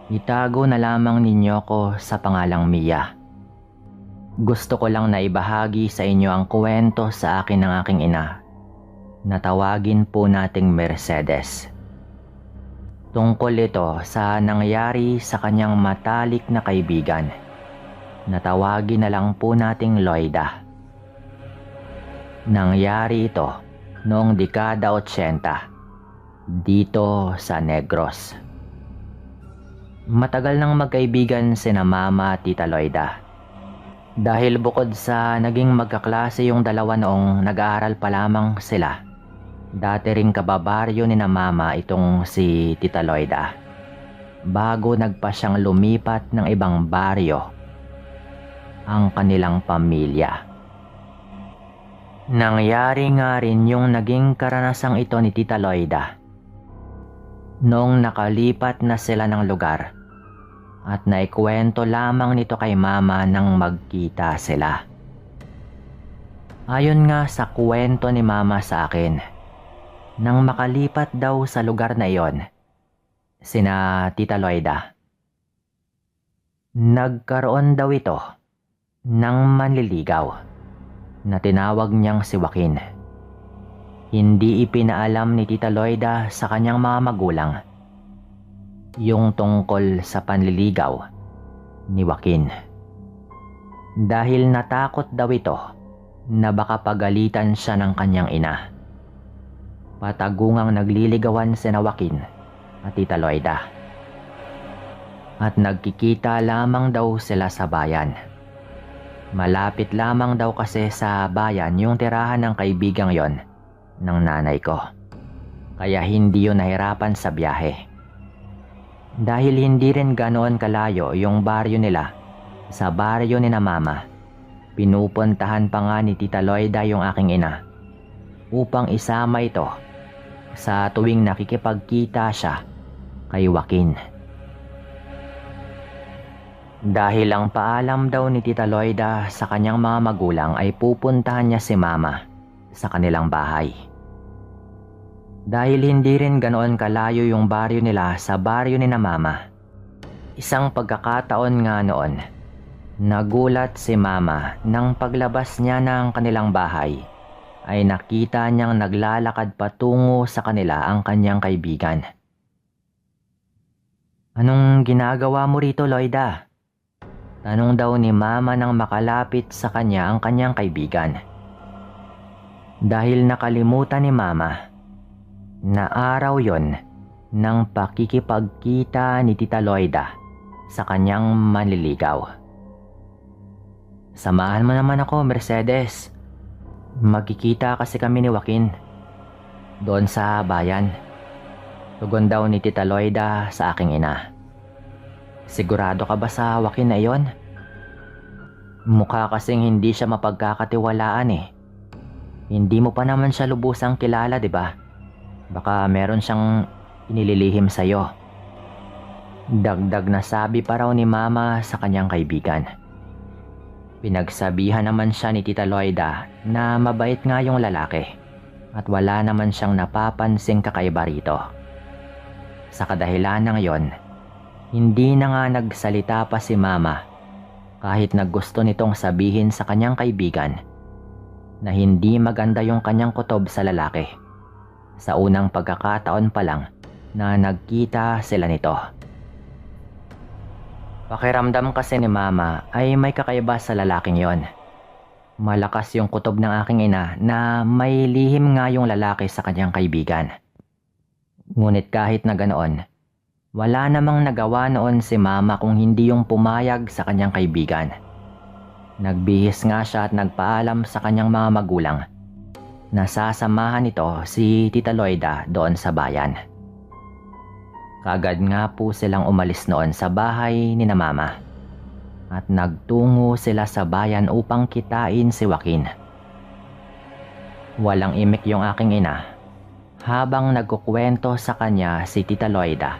Itago na lamang ninyo ko sa pangalang Mia. Gusto ko lang na ibahagi sa inyo ang kwento sa akin ng aking ina na tawagin po nating Mercedes. Tungkol ito sa nangyari sa kanyang matalik na kaibigan na tawagin na lang po nating Loida. Nangyari ito noong dekada 80 dito sa Negros. Matagal nang magkaibigan sina Mama at Tita Loida. Dahil bukod sa naging magkaklase yung dalawa noong nag-aaral pa lamang sila, dati ring kababaryo ni na Mama itong si Tita Loida bago nagpa siyang lumipat ng ibang baryo ang kanilang pamilya. Nangyari nga rin yung naging karanasang ito ni Tita Loida noong nakalipat na sila ng lugar. At naikwento lamang nito kay Mama nang magkita sila. Ayon nga sa kwento ni Mama sa akin, nang makalipat daw sa lugar na iyon, sina Tita Loida, nagkaroon daw ito ng manliligaw na tinawag niyang si Joaquin. Hindi ipinaalam ni Tita Loida sa kanyang mga magulang yung tungkol sa panliligaw ni Joaquin. Dahil natakot daw ito na baka pagalitan siya ng kanyang ina. Patagungang nagliligawan sina Joaquin at Tita Loida. At nagkikita lamang daw sila sa bayan. Malapit lamang daw kasi sa bayan yung tirahan ng kaibigang yon ng nanay ko. Kaya hindi yun nahirapan sa biyahe. Dahil hindi rin ganoon kalayo yung baryo nila sa baryo ni na Mama, pinupuntahan pa nga ni Tita Loida yung aking ina upang isama ito sa tuwing nakikipagkita siya kay Joaquin. Dahil ang paalam daw ni Tita Loida sa kanyang mga magulang ay pupuntahan niya si Mama sa kanilang bahay. Dahil hindi rin ganoon kalayo yung baryo nila sa baryo ni na Mama, isang pagkakataon nga noon, nagulat si Mama nang paglabas niya ng kanilang bahay ay nakita niyang naglalakad patungo sa kanila ang kanyang kaibigan. "Anong ginagawa mo rito, Loida?" Tanong daw ni Mama nang makalapit sa kanya ang kanyang kaibigan. Dahil nakalimutan ni Mama na araw yon ng pakikipagkita ni Tita Loida sa kanyang manliligaw. "Samahan mo naman ako, Mercedes. Magkikita kasi kami ni Joaquin doon sa bayan." Tugon daw ni Tita Loida sa aking ina. "Sigurado ka ba sa Joaquin na iyon? Mukha kasing hindi siya mapagkakatiwalaan eh. Hindi mo pa naman siya lubusang kilala, di ba? Baka meron siyang inililihim sa'yo." Dagdag na sabi pa raw ni Mama sa kanyang kaibigan. Pinagsabihan naman siya ni Tita Loida na mabait nga yung lalaki at wala naman siyang napapansing kakaiba rito. Sa kadahilan ng yon, hindi na nga nagsalita pa si Mama kahit naggusto nitong sabihin sa kanyang kaibigan na hindi maganda yung kanyang kutob sa lalaki sa unang pagkakataon pa lang na nagkita sila nito. Pakiramdam kasi ni Mama ay may kakaiba sa lalaking yon. Malakas yung kutob ng aking ina na may lihim nga yung lalaki sa kanyang kaibigan. Ngunit kahit na ganoon, wala namang nagawa noon si Mama kung hindi yung pumayag sa kanyang kaibigan. Nagbihis nga siya at nagpaalam sa kanyang mga magulang na sasamahan ito si Tita Loida doon sa bayan. Kaagad nga po silang umalis noon sa bahay ni na Mama at nagtungo sila sa bayan upang kitain si Joaquin. Walang imik yung aking ina habang nagkukwento sa kanya si Tita Loida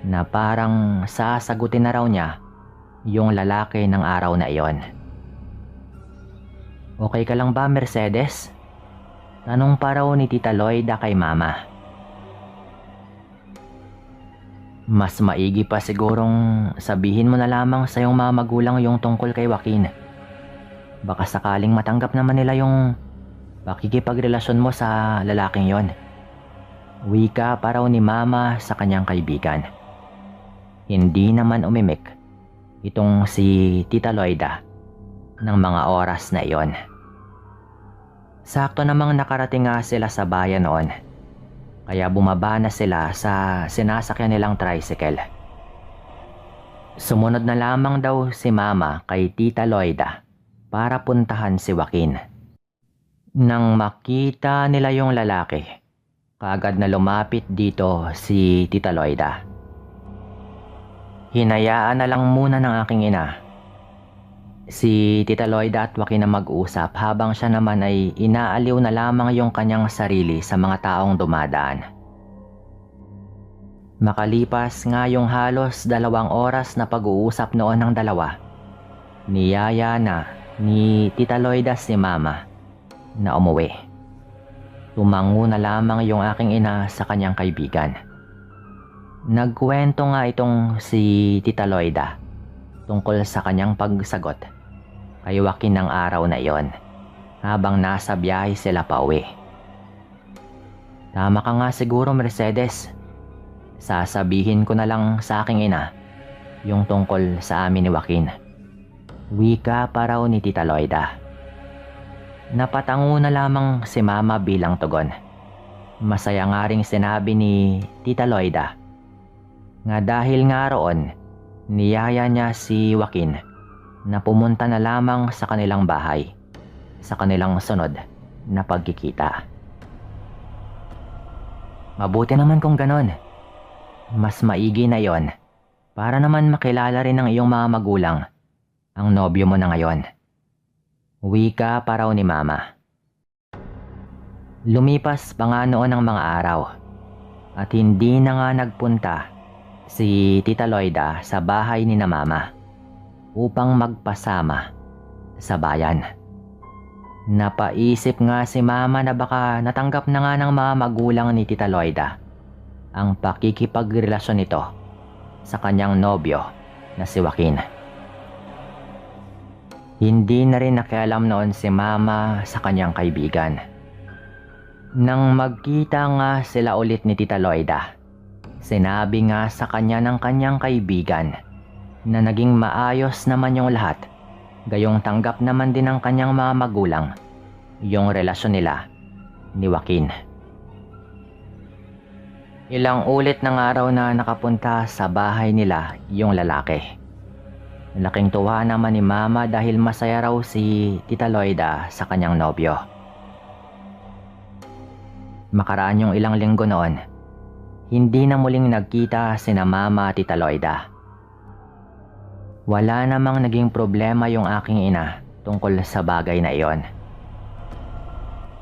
na parang sasagutin na raw niya yung lalaki ng araw na iyon. "Okay ka lang ba, Mercedes?" Tanong pa raw ni Tita Loida kay Mama. Mas maigi pa sigurong sabihin mo na lamang sa iyong mga magulang yung tungkol kay Joaquin. Baka sakaling matanggap naman nila yung pakikipagrelasyon mo sa lalaking yon. Wika pa raw ni Mama sa kanyang kaibigan. Hindi naman umimik itong si Tita Loida ng mga oras na iyon. Sakto namang nakarating nga sila sa bayan noon, kaya bumaba na sila sa sinasakyan nilang tricycle. Sumunod na lamang daw si Mama kay Tita Loida para puntahan si Joaquin. Nang makita nila yung lalaki, kaagad na lumapit dito si Tita Loida. Hinayaan na lang muna ng aking ina si Tita Loida at Joaquin na mag-usap habang siya naman ay inaaliw na lamang yung kanyang sarili sa mga taong dumadaan. Makalipas nga yung halos 2 oras na pag-uusap noon ng dalawa, niyaya na ni Tita Loida si Mama na umuwi. Tumango na lamang yung aking ina sa kanyang kaibigan. Nagkwento nga itong si Tita Loida tungkol sa kanyang pagsagot kay Joaquin ng araw na iyon habang nasa biyahe sila pauwi. Tama ka nga siguro, Mercedes. Sasabihin ko na lang sa aking ina yung tungkol sa amin ni Joaquin. Wika pa raw ni Tita Loida. Napatango na lamang si Mama bilang tugon. Masaya nga ring sinabi ni Tita Loida nga dahil nga roon, niyaya niya si Joaquin na pumunta na lamang sa kanilang bahay sa kanilang sunod na pagkikita. Mabuti naman kung ganon. Mas maigi na yon para naman makilala rin ng iyong mga magulang ang nobyo mo na ngayon. Wika pa raw ni Mama. Lumipas pa nga noon ang mga araw at hindi na nga nagpunta si Tita Loida sa bahay ni na Mama upang magpasama sa bayan. Napaisip nga si Mama na baka natanggap na nga ng mga magulang ni Tita Loida ang pakikipagrelasyon nito sa kanyang nobyo na si Joaquin. Hindi na rin nakialam noon si Mama sa kanyang kaibigan. Nang magkita nga sila ulit ni Tita Loida, sinabi nga sa kanya ng kanyang kaibigan na naging maayos naman yung lahat, gayong tanggap naman din ng kanyang mga magulang yung relasyon nila ni Joaquin. Ilang ulit ng araw na nakapunta sa bahay nila yung lalaki. Laking tuwa naman ni Mama dahil masaya raw si Tita Loida sa kanyang nobyo. Makaraan yung ilang linggo noon, hindi na muling nagkita sina Mama at Tita Loida. Wala namang naging problema yung aking ina tungkol sa bagay na iyon.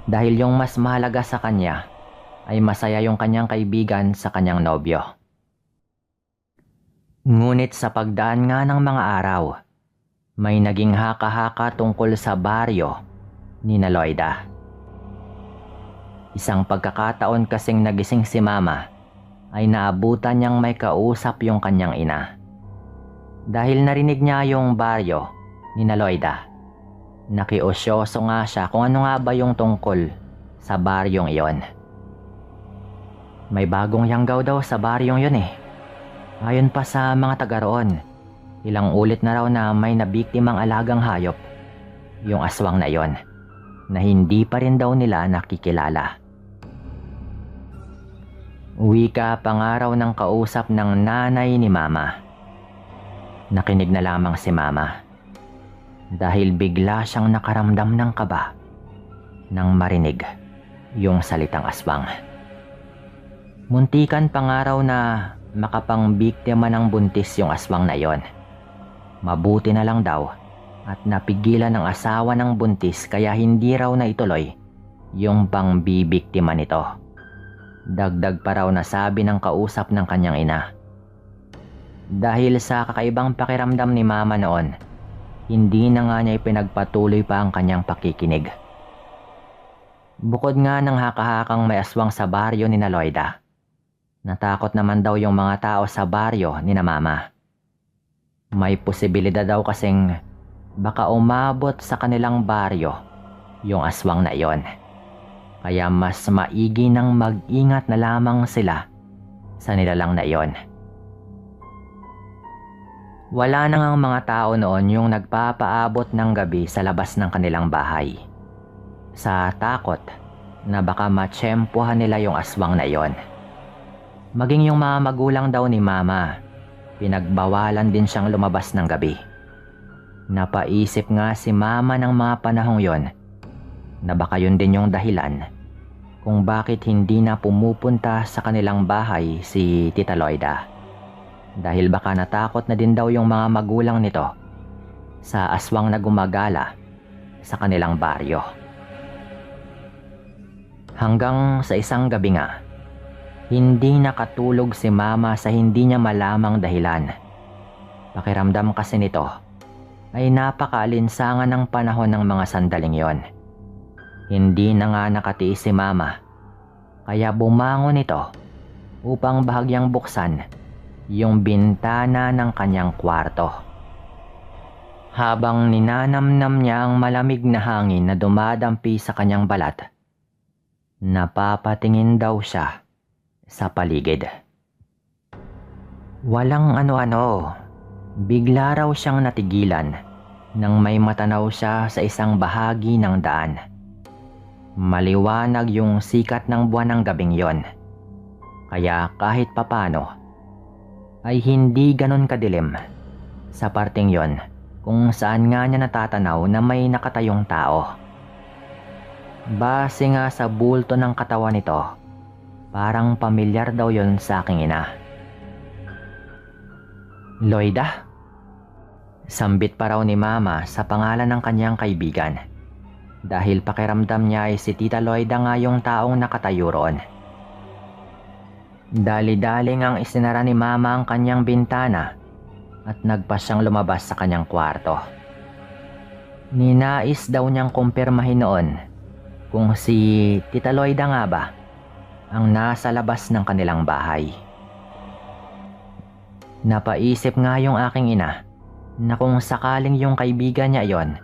Dahil yung mas mahalaga sa kanya ay masaya yung kanyang kaibigan sa kanyang nobyo. Ngunit sa pagdaan nga ng mga araw, may naging haka-haka tungkol sa baryo ni na Loida. Isang pagkakataon kasing nagising si Mama ay naabutan niyang may kausap yung kanyang ina. Dahil narinig niya yung baryo ni na Loida, nakiusyoso nga siya kung ano nga ba yung tungkol sa baryong iyon. May bagong yanggaw daw sa baryong yun eh. Ayon pa sa mga taga roon, ilang ulit na raw na may nabiktimang alagang hayop, yung aswang na iyon, na hindi pa rin daw nila nakikilala. Wika pangaraw ng kausap ng nanay ni Mama. Nakinig na lamang si Mama dahil bigla siyang nakaramdam ng kaba nang marinig yung salitang aswang. Muntikan pangaraw na makapangbiktima ng buntis yung aswang na yon. Mabuti na lang daw at napigilan ng asawa ng buntis kaya hindi raw na ituloy yung pangbibiktima nito. Dagdag pa raw na sabi ng kausap ng kanyang ina. Dahil sa kakaibang pakiramdam ni Mama noon, hindi na nga niya ipinagpatuloy pa ang kanyang pakikinig. Bukod nga ng haka-hakang may aswang sa baryo ni na Loida, Natakot naman daw yung mga tao sa baryo ni na Mama. May posibilidad daw kasing baka umabot sa kanilang baryo yung aswang na iyon. Kaya mas maigi nang mag-ingat na lamang sila sa nilalang na iyon. Wala na ngang mga tao noon yung nagpapaabot ng gabi sa labas ng kanilang bahay. Sa takot na baka matsyempohan nila yung aswang na iyon. Maging yung mga magulang daw ni Mama, pinagbawalan din siyang lumabas ng gabi. Napaisip nga si Mama ng mga panahong yon na baka yun din yung dahilan kung bakit hindi na pumupunta sa kanilang bahay si Tita Loida. Dahil baka natakot na din daw yung mga magulang nito sa aswang na gumagala sa kanilang baryo. Hanggang sa isang gabi nga, hindi nakatulog si Mama sa hindi niya malamang dahilan. Pakiramdam kasi nito ay napakaalinsangan ng panahon ng mga sandaling yon. Hindi na nga nakatiis si Mama, kaya bumangon ito upang bahagyang buksan yung bintana ng kanyang kwarto. Habang ninanamnam niya ang malamig na hangin na dumadampi sa kanyang balat, napapatingin daw siya sa paligid. Walang ano-ano, bigla raw siyang natigilan nang may matanaw siya sa isang bahagi ng daan. Maliwanag yung sikat ng buwan ng gabing yon, kaya kahit papano ay hindi ganon kadilim sa parting yon kung saan nga niya natatanaw na may nakatayong tao. Base nga sa bulto ng katawan nito, parang pamilyar daw yon sa aking ina. Loida? Sambit pa raw ni Mama sa pangalan ng kanyang kaibigan dahil pakiramdam niya ay si Tita Loida nga yung taong nakatayo roon. Dali-daling ang isinara ni Mama ang kanyang bintana at nagpa siyang lumabas sa kanyang kwarto. Ninais daw niyang kumpirmahin noon kung si Tita Loida nga ba ang nasa labas ng kanilang bahay. Napaisip nga yung aking ina na kung sakaling yung kaibigan niya yon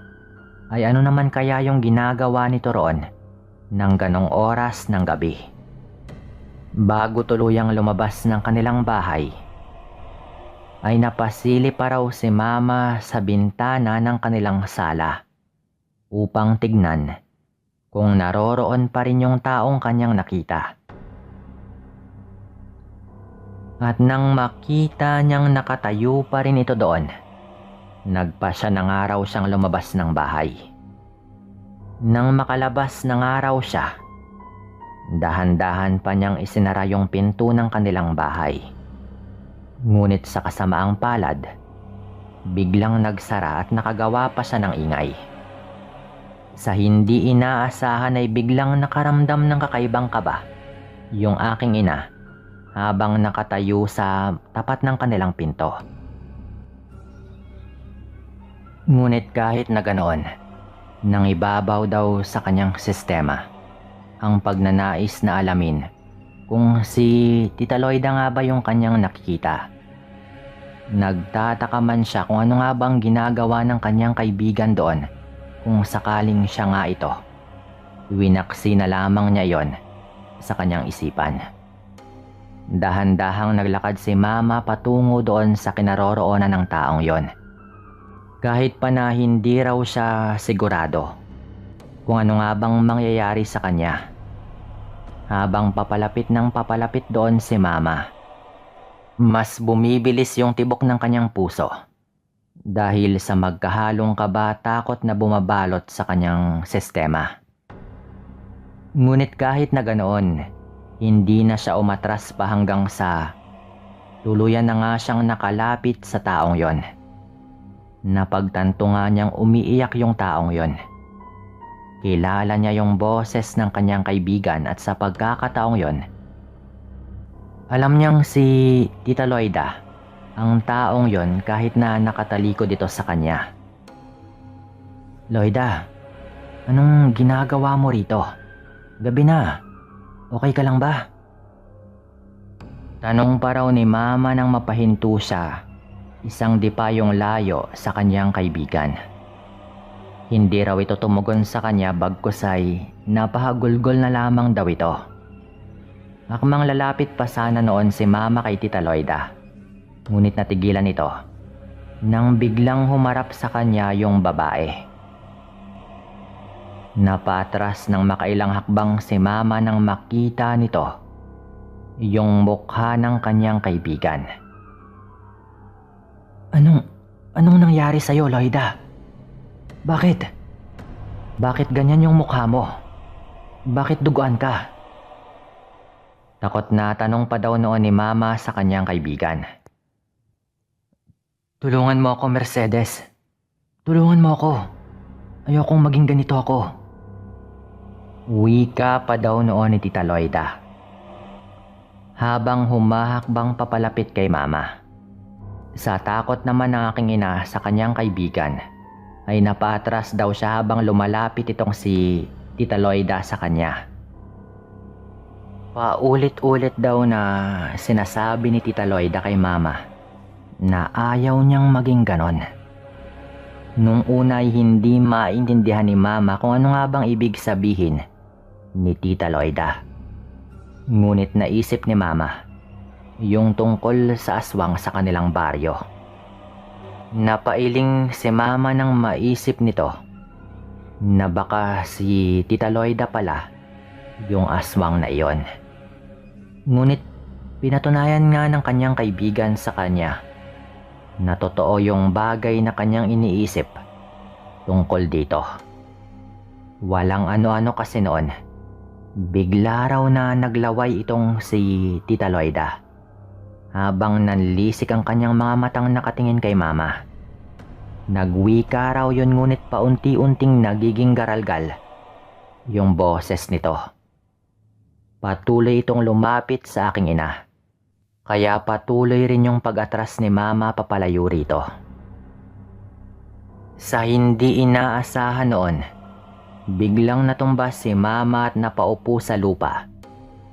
ay ano naman kaya yung ginagawa nito roon ng ganong oras ng gabi. Bago tuluyang lumabas ng kanilang bahay, ay napasili pa raw si Mama sa bintana ng kanilang sala upang tignan kung naroroon pa rin yung taong kanyang nakita. At nang makita niyang nakatayo pa rin ito doon, nagpa siya ng araw siyang lumabas ng bahay. Nang makalabas ng araw siya, dahan-dahan pa niyang isinara yung pinto ng kanilang bahay. Ngunit sa kasamaang palad, biglang nagsara at nakagawa pa siya ng ingay. Sa hindi inaasahan ay biglang nakaramdam ng kakaibang kaba yung aking ina habang nakatayo sa tapat ng kanilang pinto. Ngunit kahit na ganoon, nang ibabaw daw sa kanyang sistema ang pagnanais na alamin kung si Tita Loida nga ba yung kanyang nakikita. Nagtataka man siya kung ano nga bang ginagawa ng kanyang kaibigan doon kung sakaling siya nga ito. Winaksi na lamang niya yon sa kanyang isipan. Dahan-dahang naglakad si Mama patungo doon sa kinaroroonan ng taong yon. Kahit pa na hindi raw siya sigurado kung ano nga bang mangyayari sa kanya. Habang papalapit ng papalapit doon si Mama, mas bumibilis yung tibok ng kanyang puso dahil sa magkahalong kaba takot na bumabalot sa kanyang sistema. Ngunit kahit na ganoon, hindi na siya umatras pa hanggang sa tuluyan na nga siyang nakalapit sa taong yon. Napagtanto nga niyang umiiyak yung taong yon. Kilala niya yung boses ng kanyang kaibigan at sa pagkakataong yon, alam niyang si Tita Loida ang taong yon kahit na nakatalikod ito sa kanya. Loida, anong ginagawa mo rito? Gabi na. Okay ka lang ba? Tanong pa raw ni Mama nang mapahinto siya, isang dipayong layo sa kanyang kaibigan. Hindi raw ito tumugon sa kanya bagkus ay napahagulgol na lamang daw ito. Akmang lalapit pa sana noon si Mama kay Tita Loida, ngunit natigilan ito nang biglang humarap sa kanya yung babae. Napatras ng makailang hakbang si Mama nang makita nito yung mukha ng kanyang kaibigan. Anong nangyari sa'yo, Loida? Bakit ganyan yung mukha mo? Bakit duguan ka? Takot na tanong pa daw noon ni Mama sa kanyang kaibigan. Tulungan mo ako, Mercedes. Tulungan mo ako. Ayokong maging ganito ako. Wika pa daw noon ni Tita Loida, habang humahakbang papalapit kay Mama. Sa takot naman ng aking ina sa kanyang kaibigan, ay napatras daw siya habang lumalapit itong si Tita Loida sa kanya. Paulit-ulit daw na sinasabi ni Tita Loida kay Mama na ayaw niyang maging ganon. Nung una ay hindi maintindihan ni Mama kung ano nga bang ibig sabihin ni Tita Loida. Ngunit naisip ni Mama yung tungkol sa aswang sa kanilang baryo. Napailing si Mama nang maisip nito na baka si Tita Loida pala yung aswang na iyon. Ngunit pinatunayan nga ng kanyang kaibigan sa kanya na totoo yung bagay na kanyang iniisip tungkol dito. Walang ano-ano kasi noon. Bigla raw na naglaway itong si Tita Loida habang nanlisik ang kanyang mga matang nakatingin kay Mama. Nagwika raw yun ngunit paunti-unting nagiging garalgal yung boses nito. Patuloy itong lumapit sa aking ina, kaya patuloy rin yung pag-atras ni Mama papalayo rito. Sa hindi inaasahan noon, biglang natumba si Mama at napaupo sa lupa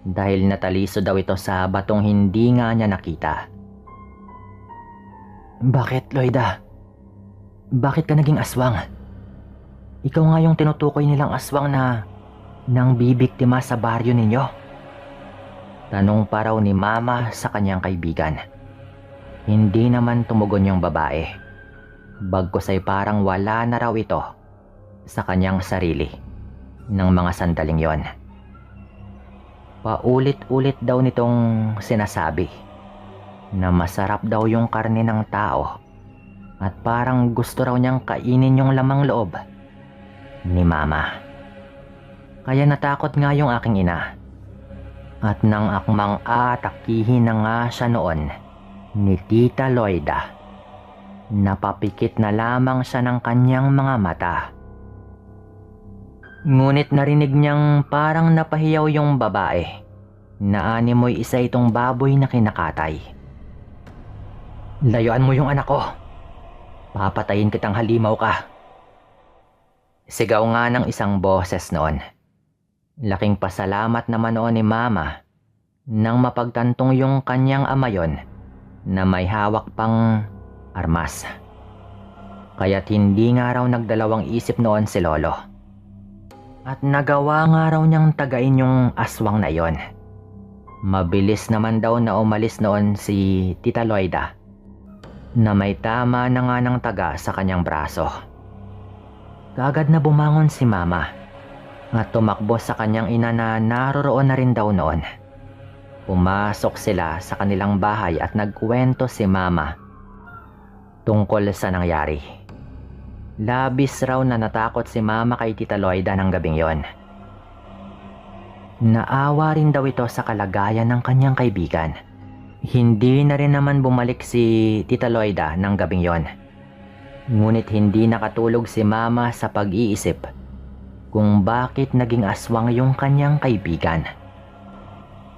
dahil nataliso daw ito sa batong hindi nga niya nakita. Bakit, Loida? Bakit ka naging aswang? Ikaw nga yung tinutukoy nilang aswang na nang bibiktima sa baryo ninyo. Tanong pa raw ni Mama sa kanyang kaibigan. Hindi naman tumugon yung babae. Bagkus ay parang wala na raw ito sa kanyang sarili ng mga sandaling yon. Paulit-ulit daw nitong sinasabi na masarap daw yung karne ng tao at parang gusto raw niyang kainin yung lamang loob ni Mama. Kaya natakot nga yung aking ina at nang akmang atakihin na nga siya noon ni Tita Loida, napapikit na lamang siya ng kanyang mga mata. Ngunit narinig niyang parang napahiyaw yung babae na animoy isa itong baboy na kinakatay. Layuan mo yung anak ko. Papatayin kitang halimaw ka. Sigaw nga ng isang boses noon. Laking pasalamat naman noon ni Mama nang mapagtantong yung kanyang ama yon na may hawak pang armas. Kaya't hindi nga raw nagdalawang isip noon si Lolo. At nagawa nga raw niyang tagain yung aswang na iyon. Mabilis naman daw na umalis noon si Tita Loida na may tama na nga ng taga sa kanyang braso. Kaagad na bumangon si Mama at tumakbo sa kanyang ina na naroroon na rin daw noon. Pumasok sila sa kanilang bahay at nagkwento si Mama tungkol sa nangyari. Labis raw na natakot si Mama kay Tita Loida ng gabing yon. Naawa rin daw ito sa kalagayan ng kanyang kaibigan. Hindi na rin naman bumalik si Tita Loida ng gabing yon. Ngunit hindi nakatulog si Mama sa pag-iisip kung bakit naging aswang yung kanyang kaibigan.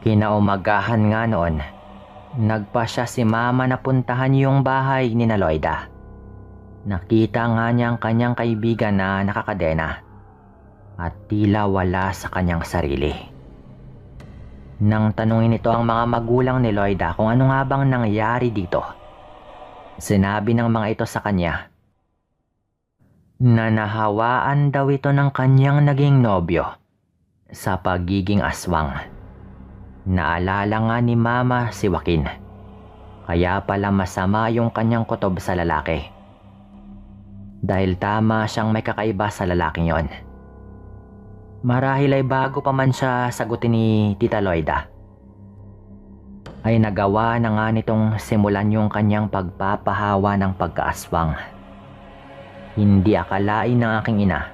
Kinaumagahan nga noon, nagpa siya si Mama na puntahan yung bahay ni Loida. Nakita nga niya ang kanyang kaibigan na nakakadena at tila wala sa kanyang sarili. Nang tanungin nito ang mga magulang ni Loida kung ano nga bang nangyari dito, sinabi ng mga ito sa kanya na nahawaan daw ito ng kanyang naging nobyo sa pagiging aswang. Naalala nga ni Mama si Joaquin, kaya pala masama yung kanyang kutob sa lalaki. Dahil tama siyang may kakaiba sa lalaking yon. Marahil ay bago pa man siya sagutin ni Tita Loida, ay nagawa na nga nitong simulan yung kanyang pagpapahawa ng pagkaaswang. Hindi akalain ng aking ina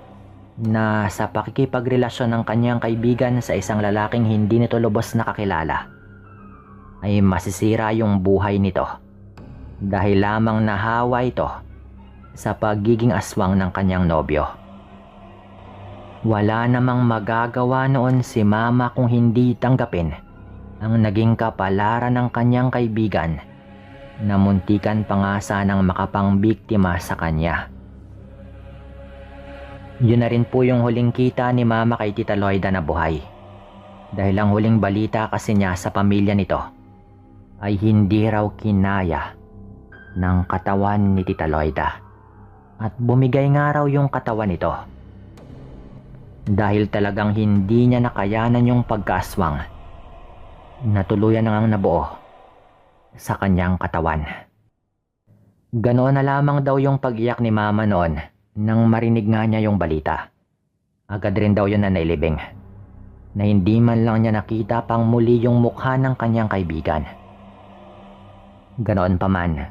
na sa pakikipagrelasyon ng kanyang kaibigan sa isang lalaking hindi nito lubos nakakilala, ay masisira yung buhay nito dahil lamang nahawa ito sa pagiging aswang ng kanyang nobyo. Wala namang magagawa noon si Mama kung hindi tanggapin ang naging kapalaran ng kanyang kaibigan na muntikan pa nga sanang makapangbiktima sa kanya. Yun na rin po yung huling kita ni Mama kay Tita Loida na buhay, dahil ang huling balita kasi niya sa pamilya nito ay hindi raw kinaya ng katawan ni Tita Loida at bumigay nga raw yung katawan nito. Dahil talagang hindi niya nakayanan yung pagkaaswang na tuluyan na ngang nabuo sa kanyang katawan. Ganoon na lamang daw yung pag-iyak ni Mama noon nang marinig nga niya yung balita. Agad rin daw yun na nailibing, na hindi man lang niya nakita pang muli yung mukha ng kanyang kaibigan. Ganoon pa man,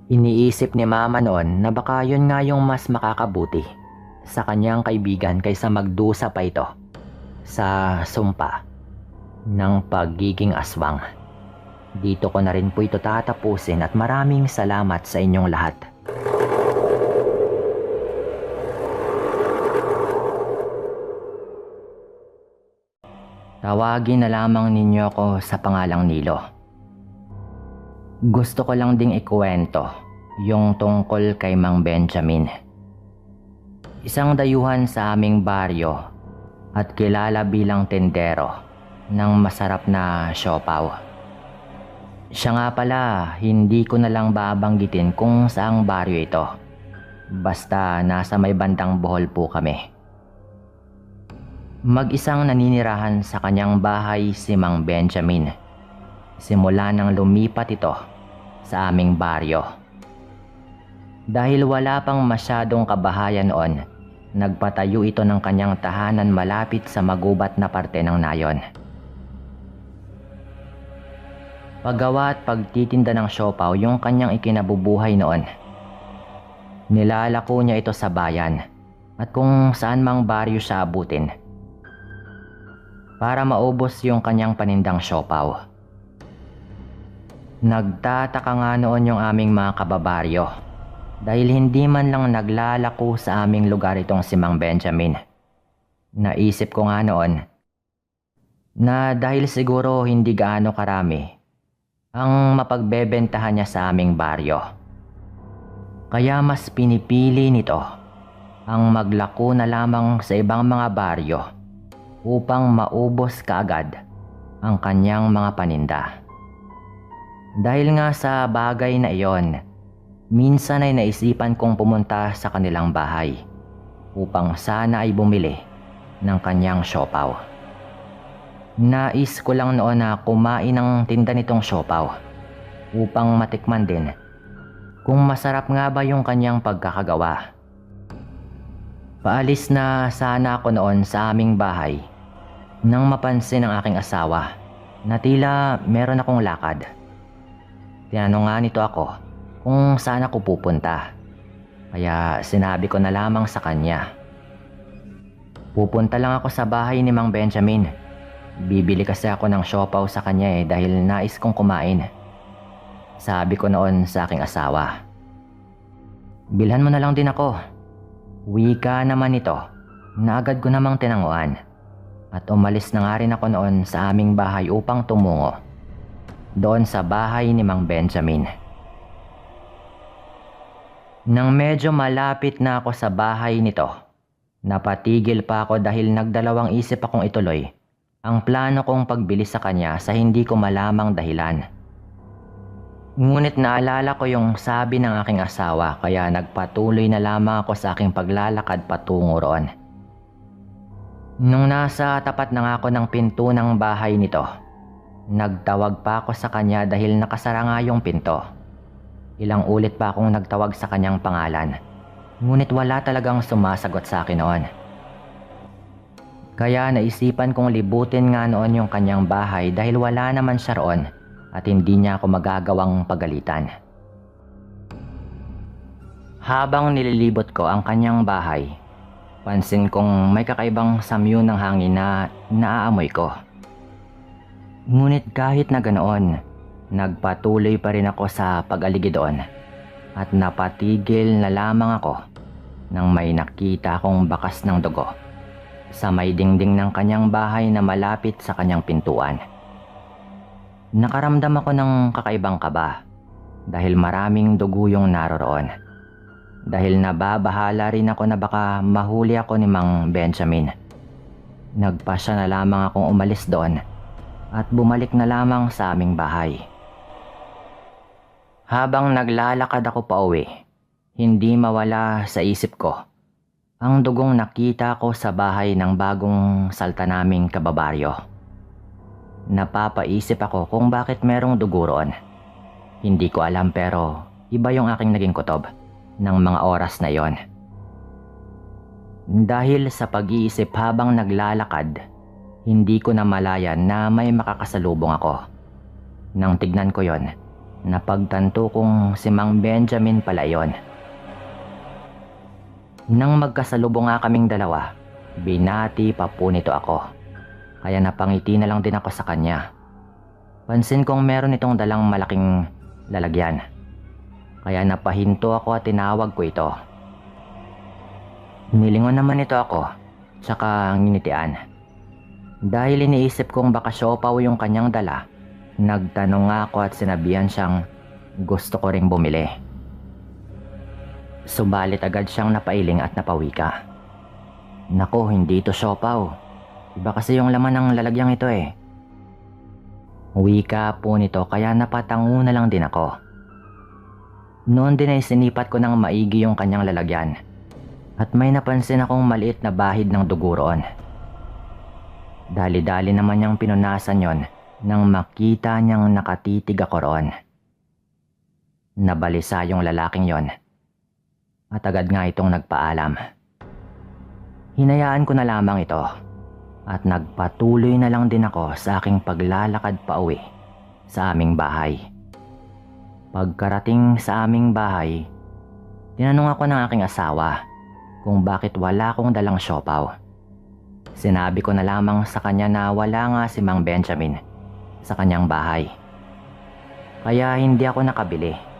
iniisip ni Mama noon na baka yun nga yung mas makakabuti sa kanyang kaibigan kaysa magdusa pa ito sa sumpa ng pagiging aswang. Dito ko na rin po ito tatapusin at maraming salamat sa inyong lahat. Tawagin na lamang ninyo ako sa pangalang Nilo. Gusto ko lang ding ikwento yung tungkol kay Mang Benjamin. Isang dayuhan sa aming baryo at kilala bilang tendero ng masarap na siopaw. Siya nga pala, hindi ko na lang babanggitin kung saang baryo ito. Basta nasa may bandang Bohol po kami. Mag-isang naninirahan sa kanyang bahay si Mang Benjamin simula nang lumipat ito sa aming baryo. Dahil wala pang masyadong kabahayan noon, nagpatayo ito ng kanyang tahanan malapit sa magubat na parte ng nayon. Paggawa at pagtitinda ng siopaw yung kanyang ikinabubuhay noon. Nilalako niya ito sa bayan at kung saan mang baryo siya abutin para maubos yung kanyang panindang siopaw. Nagtataka nga noon yung aming mga kababaryo dahil hindi man lang naglalako sa aming lugar itong si Mang Benjamin. Naisip ko nga noon na dahil siguro hindi gaano karami ang mapagbebentahan niya sa aming baryo, kaya mas pinipili nito ang maglako na lamang sa ibang mga baryo upang maubos kaagad ang kanyang mga paninda. Dahil nga sa bagay na iyon, minsan ay naisipan kong pumunta sa kanilang bahay upang sana ay bumili ng kanyang siopaw. Nais ko lang noon na kumain ng tinda nitong siopaw upang matikman din kung masarap nga ba yung kanyang pagkakagawa. Paalis na sana ako noon sa aming bahay nang mapansin ng aking asawa na tila meron akong lakad. Tinanong nga nito ako kung saan ako pupunta, kaya sinabi ko na lamang sa kanya, pupunta lang ako sa bahay ni Mang Benjamin. Bibili kasi ako ng siopaw sa kanya dahil nais kong kumain. Sabi ko noon sa aking asawa. Bilhan mo na lang din ako. Wika naman ito na agad ko namang tinanguan. At umalis na nga rin ako noon sa aming bahay upang tumungo doon sa bahay ni Mang Benjamin. Nang medyo malapit na ako sa bahay nito, napatigil pa ako dahil nagdalawang isip akong ituloy ang plano kong pagbilis sa kanya sa hindi ko malamang dahilan. Ngunit naalala ko yung sabi ng aking asawa kaya nagpatuloy na lamang ako sa aking paglalakad patungo roon. Nung nasa tapat na ako ng pinto ng bahay nito, nagtawag pa ako sa kanya dahil nakasara nga yung pinto. Ilang ulit pa akong nagtawag sa kanyang pangalan, ngunit wala talagang sumasagot sa akin noon. Kaya naisipan kong libutin nga noon yung kanyang bahay dahil wala naman siya roon at hindi niya ako magagawang pagalitan. Habang nililibot ko ang kanyang bahay, pansin kong may kakaibang samyo ng hangin na naaamoy ko. Ngunit kahit na ganoon, nagpatuloy pa rin ako sa pag-aligid doon at napatigil na lamang ako nang may nakita akong bakas ng dugo sa may dingding ng kanyang bahay na malapit sa kanyang pintuan. Nakaramdam ako ng kakaibang kaba dahil maraming dugo yung naroroon. Dahil nababahala rin ako na baka mahuli ako ni Mang Benjamin. Nagpasya na lamang akong umalis doon at bumalik na lamang sa aming bahay. Habang naglalakad ako pauwi, hindi mawala sa isip ko ang dugong nakita ko sa bahay ng bagong salta naming kababaryo. Napapaisip ako kung bakit merong dugo roon. Hindi ko alam pero iba yung aking naging kutob ng mga oras na yon. Dahil sa pag-iisip habang naglalakad, hindi ko namalayan na may makakasalubong ako. Nang tignan ko yon, napagtanto kong si Mang Benjamin pala yon. Nang magkasalubong nga kaming dalawa, binati pa po nito ako. Kaya napangiti na lang din ako sa kanya. Pansin kong meron itong dalang malaking lalagyan. Kaya napahinto ako at tinawag ko ito. Nilingon naman ito ako, tsaka nginitian. Dahil iniisip kong baka siopaw yung kanyang dala, nagtanong nga ako at sinabihan siyang gusto ko ring bumili. Subalit agad siyang napailing at napawika. Naku, hindi ito siopaw. Iba kasi yung laman ng lalagyang ito eh. Wika po nito kaya napatango na lang din ako. Noon din ay sinipat ko ng maigi yung kanyang lalagyan at may napansin akong maliit na bahid ng dugo roon. Dali-dali naman niyang pinunasan yon nang makita niyang nakatitig ako roon. Nabalisa yung lalaking yon at agad nga itong nagpaalam. Hinayaan ko na lamang ito at nagpatuloy na lang din ako sa aking paglalakad pauwi sa aming bahay. Pagkarating sa aming bahay, tinanong ako ng aking asawa kung bakit wala akong dalang siopaw. Sinabi ko na lamang sa kanya na wala nga si Mang Benjamin sa kanyang bahay. Kaya hindi ako nakabili.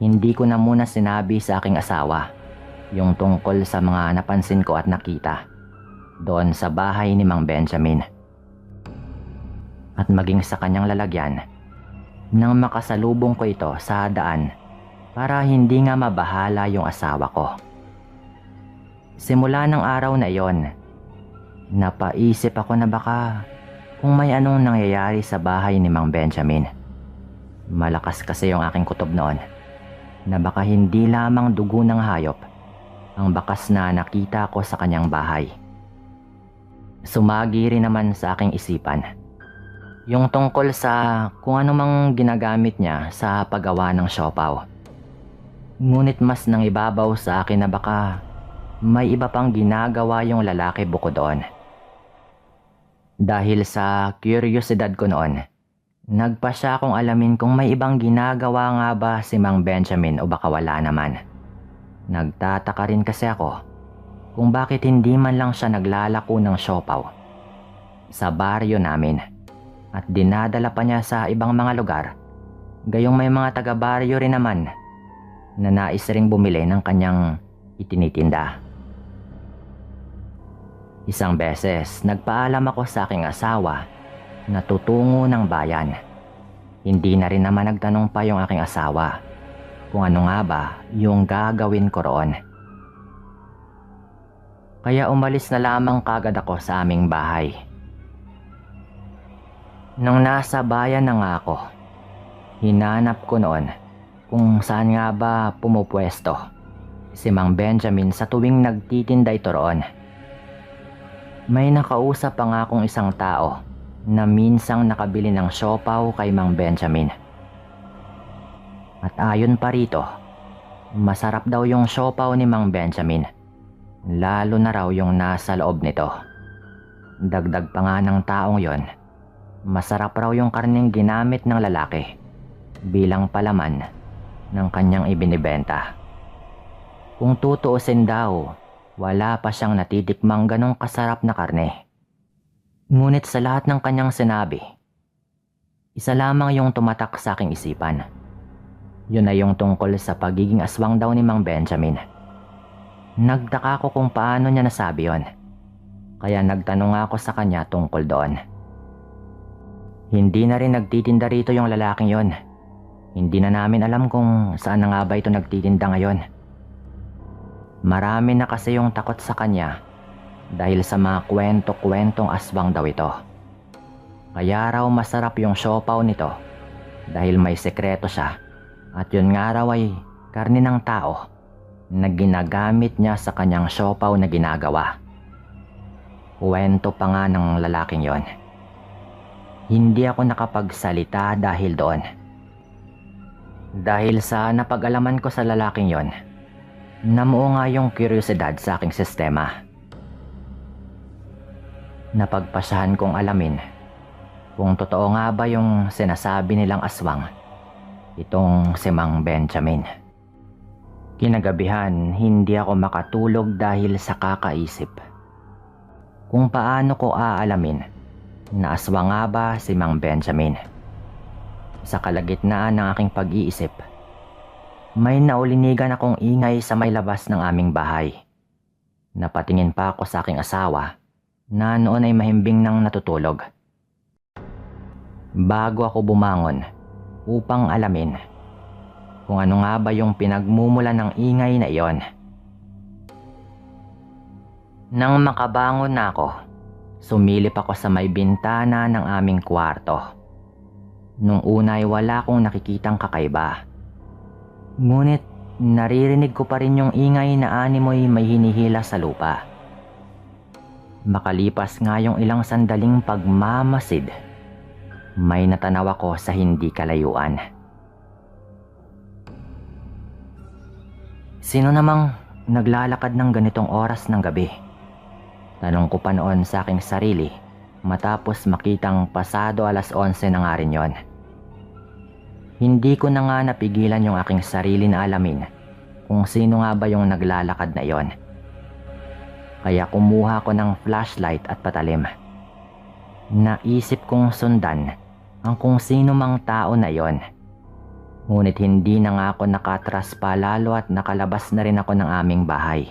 Hindi ko na muna sinabi sa aking asawa yung tungkol sa mga napansin ko at nakita doon sa bahay ni Mang Benjamin. At maging sa kanyang lalagyan nang makasalubong ko ito sa daan para hindi nga mabahala yung asawa ko. Simula ng araw na iyon, napaisip ako na baka kung may anong nangyayari sa bahay ni Mang Benjamin. Malakas kasi yung aking kutob noon na baka hindi lamang dugo ng hayop ang bakas na nakita ko sa kanyang bahay. Sumagi rin naman sa aking isipan yung tungkol sa kung ano mang ginagamit niya sa paggawa ng siopaw. Ngunit mas nang ibabaw sa akin na baka may iba pang ginagawa yung lalaki bukod doon. Dahil sa kuryosidad ko noon, nagpasya akong alamin kung may ibang ginagawa nga ba si Mang Benjamin o baka wala naman. Nagtataka rin kasi ako kung bakit hindi man lang siya naglalako ng siopaw sa baryo namin at dinadala pa niya sa ibang mga lugar. Gayong may mga taga-baryo rin naman na nais ring bumili ng kanyang itinitinda. Isang beses, nagpaalam ako sa aking asawa na tutungo ng bayan. Hindi na rin naman nagtanong pa yung aking asawa kung ano nga ba yung gagawin ko roon. Kaya umalis na lamang kagad ako sa aming bahay. Nung nasa bayan na nga ako, hinanap ko noon kung saan nga ba pumupwesto si Mang Benjamin sa tuwing nagtitinda ito roon. May nakausap pa nga akong isang tao na minsang nakabili ng siopaw kay Mang Benjamin. At ayon pa rito, masarap daw yung siopaw ni Mang Benjamin, lalo na raw yung nasa loob nito. Dagdag pa nga ng taong yon, masarap raw yung karneng ginamit ng lalaki bilang palaman ng kanyang ibinibenta. Kung tutuusin daw, wala pa siyang natitikmang ganong kasarap na karne. Ngunit sa lahat ng kanyang sinabi, isa lamang yung tumatak sa aking isipan. Yun ay yung tungkol sa pagiging aswang daw ni Mang Benjamin. Nagtaka ko kung paano niya nasabi yon, kaya nagtanong ako sa kanya tungkol doon. Hindi na rin nagtitinda rito yung lalaking yon. Hindi na namin alam kung saan na nga ba ito nagtitinda ngayon. Marami na kasi yung takot sa kanya dahil sa mga kwento-kwentong aswang daw ito. Kaya raw masarap yung siopaw nito dahil may sekreto siya, at yun nga raw ay karne ng tao na ginagamit niya sa kanyang siopaw na ginagawa. Kwento pa nga ng lalaking yon. Hindi ako nakapagsalita dahil doon. Dahil sa napag-alaman ko sa lalaking yon, namuo nga yung kuryosidad sa aking sistema. Napagpasyahan kong alamin kung totoo nga ba yung sinasabi nilang aswang itong si Mang Benjamin. Kinagabihan, hindi ako makatulog dahil sa kakaisip kung paano ko aalamin na aswang nga ba si Mang Benjamin. Sa kalagitnaan ng aking pag-iisip, may naulinigan akong ingay sa may labas ng aming bahay. Napatingin pa ako sa aking asawa na noon ay mahimbing nang natutulog. Bago ako bumangon upang alamin kung ano nga ba yung pinagmumulan ng ingay na iyon. Nang makabangon na ako, sumilip ako sa may bintana ng aming kwarto. Nung una ay wala akong nakikitang kakaiba. Ngunit naririnig ko pa rin yung ingay na animoy may hinihila sa lupa. Makalipas nga yung ilang sandaling pagmamasid, may natanaw ako sa hindi kalayuan. Sino namang naglalakad ng ganitong oras ng gabi? Tanong ko pa noon sa aking sarili matapos makitang pasado 11:00 na nga rin yon. Hindi ko na nga napigilan yung aking sarili na alamin kung sino nga ba yung naglalakad na yon. Kaya kumuha ko ng flashlight at patalim. Naisip kong sundan ang kung sino mang tao na yon. Ngunit hindi na nga ako nakatras pa, lalo at nakalabas na rin ako ng aming bahay.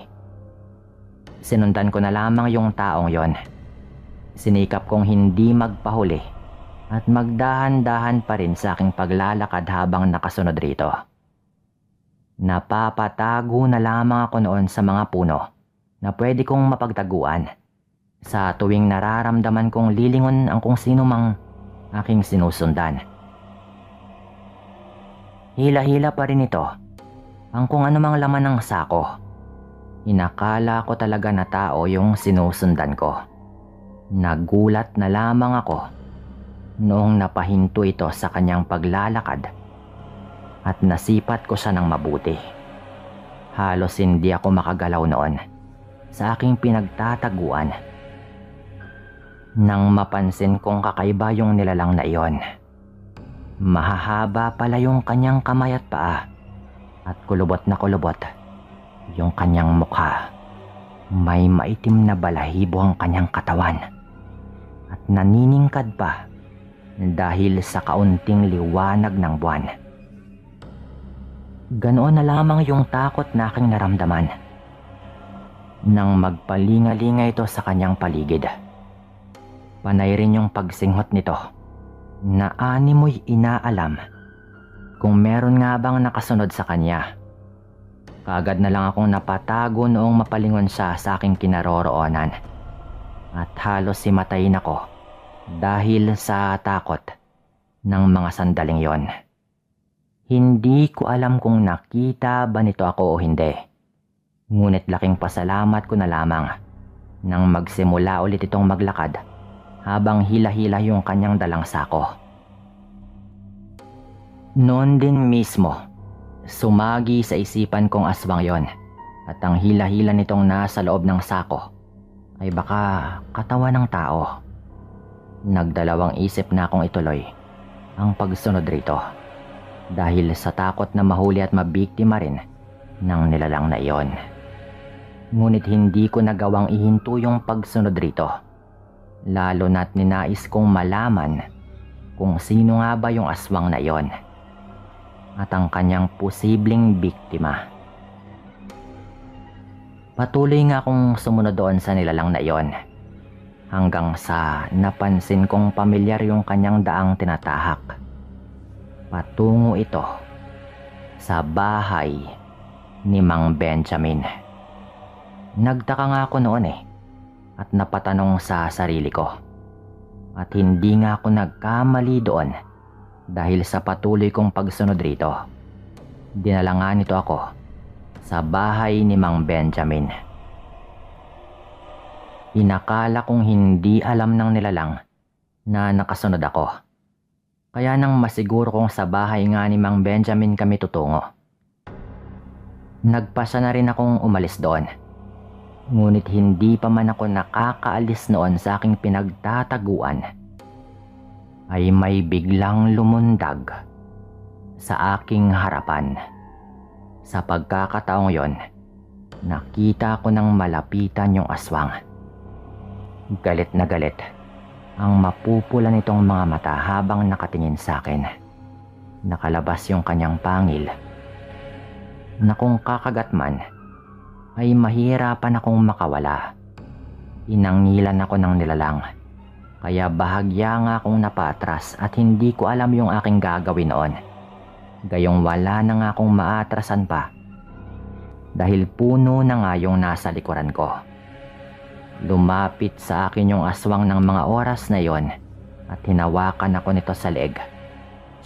Sinundan ko na lamang yung taong yon. Sinikap kong hindi magpahuli at magdahan-dahan pa rin sa aking paglalakad habang nakasunod rito. Napapatago na lamang ako noon sa mga puno na pwede kong mapagtaguan sa tuwing nararamdaman kong lilingon ang kung sino mang aking sinusundan. Hila-hila pa rin ito ang kung anumang laman ng sako. Inakala ko talaga na tao yung sinusundan ko. Nagulat na lamang ako noong napahinto ito sa kanyang paglalakad at nasipat ko siya ng mabuti. Halos hindi ako makagalaw noon sa aking pinagtataguan nang mapansin kong kakaiba yung nilalang na iyon. Mahahaba pala yung kanyang kamay at paa, at kulubot na kulubot yung kanyang mukha. May maitim na balahibo ang kanyang katawan at naniningkad pa dahil sa kaunting liwanag ng buwan. Ganoon na lamang yung takot na aking naramdaman nang magpalingalinga ito sa kanyang paligid. Panay rin yung pagsinghot nito na animoy inaalam kung meron nga bang nakasunod sa kanya. Kaagad na lang akong napatago noong mapalingon siya sa aking kinaroroonan at halos himatayin ako dahil sa takot ng mga sandaling yon. Hindi ko alam kung nakita ba nito ako o hindi. Ngunit laking pasalamat ko na lamang nang magsimula ulit itong maglakad habang hila-hila yung kanyang dalang sako. Noon din mismo, sumagi sa isipan kong aswang yon at ang hila-hila nitong nasa loob ng sako ay baka katawan ng tao. Nagdalawang isip na akong ituloy ang pagsunod rito dahil sa takot na mahuli at mabiktima rin ng nilalang na iyon. Ngunit hindi ko nagawang ihinto yung pagsunod rito, lalo na't ninais kong malaman kung sino nga ba yung aswang na iyon at ang kanyang posibleng biktima. Patuloy nga akong sumunod doon sa nilalang na iyon hanggang sa napansin kong pamilyar yung kanyang daang tinatahak. Patungo ito sa bahay ni Mang Benjamin. Nagtaka nga ako noon at napatanong sa sarili ko. At hindi nga ako nagkamali doon dahil sa patuloy kong pagsunod rito. Dinala nga nito ako sa bahay ni Mang Benjamin. Inakala kong hindi alam ng nilalang na nakasunod ako. Kaya nang masiguro kong sa bahay nga ni Mang Benjamin kami tutungo, nagpasya na rin akong umalis doon. Ngunit hindi pa man ako nakakaalis noon sa aking pinagtataguan, ay may biglang lumundag sa aking harapan. Sa pagkakataong yon, nakita ko nang malapitan yung aswang. Galit na galit ang mapupula nitong mga mata habang nakatingin sa akin. Nakalabas yung kanyang pangil na kung kakagat man ay mahirapan akong makawala. Inangilan ako ng nilalang, kaya bahagya nga akong napatras at hindi ko alam yung aking gagawin noon. Gayong wala na nga akong maatrasan pa dahil puno na nga yung nasa likuran ko. Lumapit sa akin yung aswang ng mga oras na yon at hinawakan ako nito sa leeg,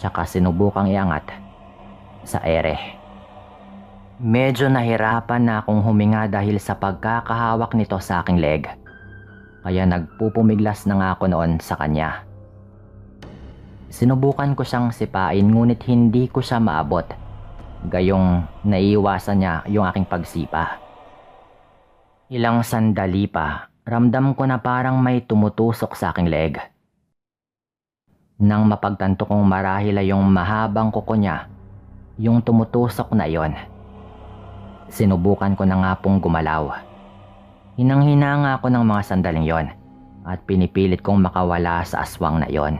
tsaka sinubukang iangat sa ere. Medyo nahirapan na akong huminga dahil sa pagkakahawak nito sa aking leg, kaya nagpupumiglas na nga ako noon sa kanya. Sinubukan ko siyang sipain ngunit hindi ko siya maabot, gayong naiiwasan niya yung aking pagsipa. Ilang sandali pa, ramdam ko na parang may tumutusok sa aking leg. Nang mapagtanto kong marahil ay yung mahabang kuko niya yung tumutusok na iyon, sinubukan ko na nga pong gumalaw. Hinang-hina nga ako ng mga sandaling yon at pinipilit kong makawala sa aswang na yon.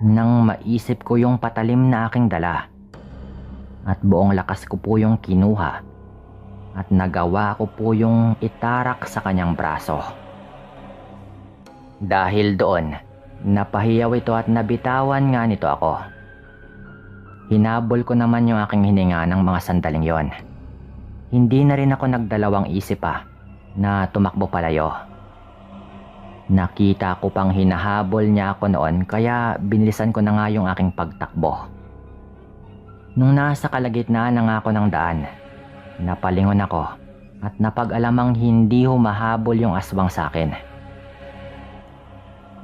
Nang maisip ko yung patalim na aking dala at buong lakas ko po yung kinuha at nagawa ko po yung itarak sa kanyang braso. Dahil doon, napahiyaw ito at nabitawan nga nito ako. Hinabol ko naman yung aking hininga ng mga sandaling yon. Hindi na rin ako nagdalawang isip pa na tumakbo palayo. Nakita ko pang hinahabol niya ako noon kaya binilisan ko na nga yung aking pagtakbo. Nung nasa kalagitnaan na nga ako ng daan, napalingon ako at napag-alamang hindi humahabol yung aswang sa akin.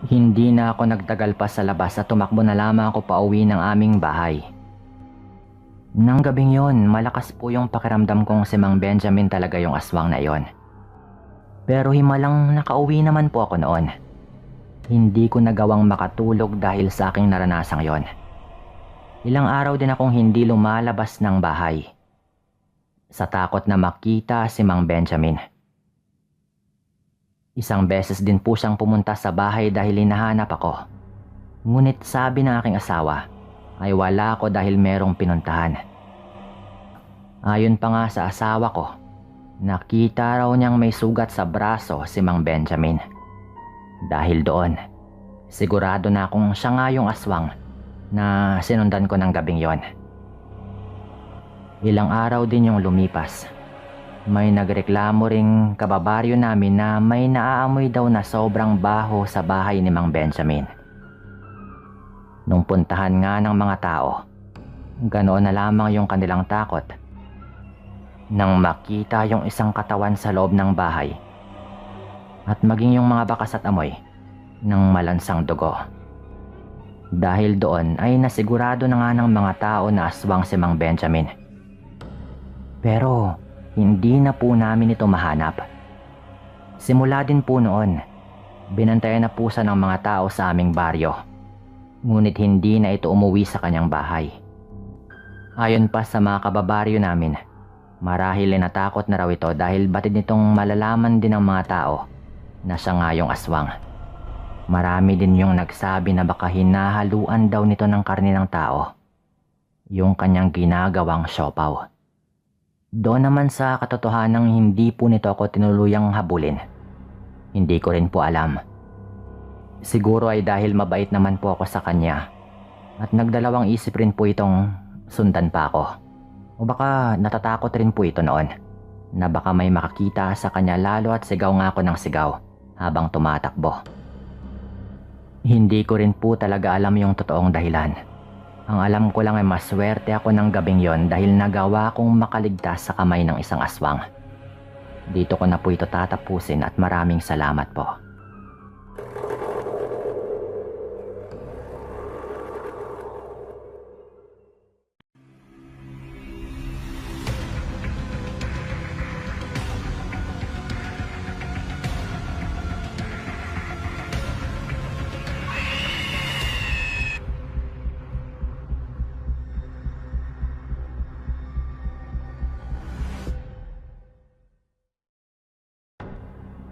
Hindi na ako nagtagal pa sa labas at tumakbo na lamang ako pauwi ng aming bahay. Nang gabing yon, malakas po yung pakiramdam kong si Mang Benjamin talaga yung aswang na yon. Pero himalang nakauwi naman po ako noon. Hindi ko nagawang makatulog dahil sa aking naranasang yon. Ilang araw din akong hindi lumalabas ng bahay sa takot na makita si Mang Benjamin. Isang beses din po siyang pumunta sa bahay dahil hinahanap ako. Ngunit sabi ng aking asawa ay wala ako dahil merong pinuntahan. Ayon pa nga sa asawa ko, nakita raw niyang may sugat sa braso si Mang Benjamin. Dahil doon, sigurado na akong siya nga yung aswang na sinundan ko ng gabing yon. Ilang araw din yung lumipas May nagreklamo ring kababaryo namin na may naaamoy daw na sobrang baho sa bahay ni Mang Benjamin. Nung puntahan nga ng mga tao, ganoon na lamang yung kanilang takot nang makita yung isang katawan sa loob ng bahay at maging yung mga bakas at amoy ng malansang dugo. Dahil doon ay nasigurado na nga ng mga tao na aswang si Mang Benjamin. Pero hindi na po namin ito mahanap. Simula din po noon, binantayan na po siya ng mga tao sa aming baryo. Ngunit hindi na ito umuwi sa kanyang bahay. Ayon pa sa mga kababaryo namin, marahil ay natakot na raw ito dahil batid nitong malalaman din ng mga tao na siya nga yung aswang. Marami din yung nagsabi na baka hinahaluan daw nito ng karne ng tao, yung kanyang ginagawang siopaw. Doon naman sa katotohanang hindi po nito ako tinuluyang habulin. Hindi ko rin po alam. Siguro ay dahil mabait naman po ako sa kanya at nagdalawang isip rin po itong sundan pa ako. O baka natatakot rin po ito noon na baka may makakita sa kanya lalo at sigaw nga ako ng sigaw habang tumatakbo. Hindi ko rin po talaga alam yung totoong dahilan. Ang alam ko lang ay maswerte ako ng gabing yon dahil nagawa kong makaligtas sa kamay ng isang aswang. Dito ko na po ito tatapusin at maraming salamat po.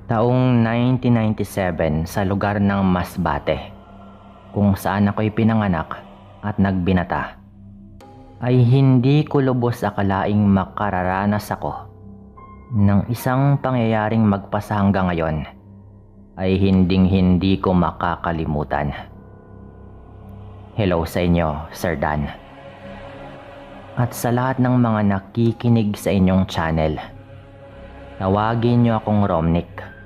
Taong 1997 sa lugar ng Masbate, kung saan ako'y pinanganak at nagbinata, ay hindi ko lubos akalaing makararanas ako ng isang pangyayaring magpasa hanggang ngayon ay hinding-hindi ko makakalimutan. Hello sa inyo, Sir Dan. At sa lahat ng mga nakikinig sa inyong channel, tawagin niyo akong Romnick.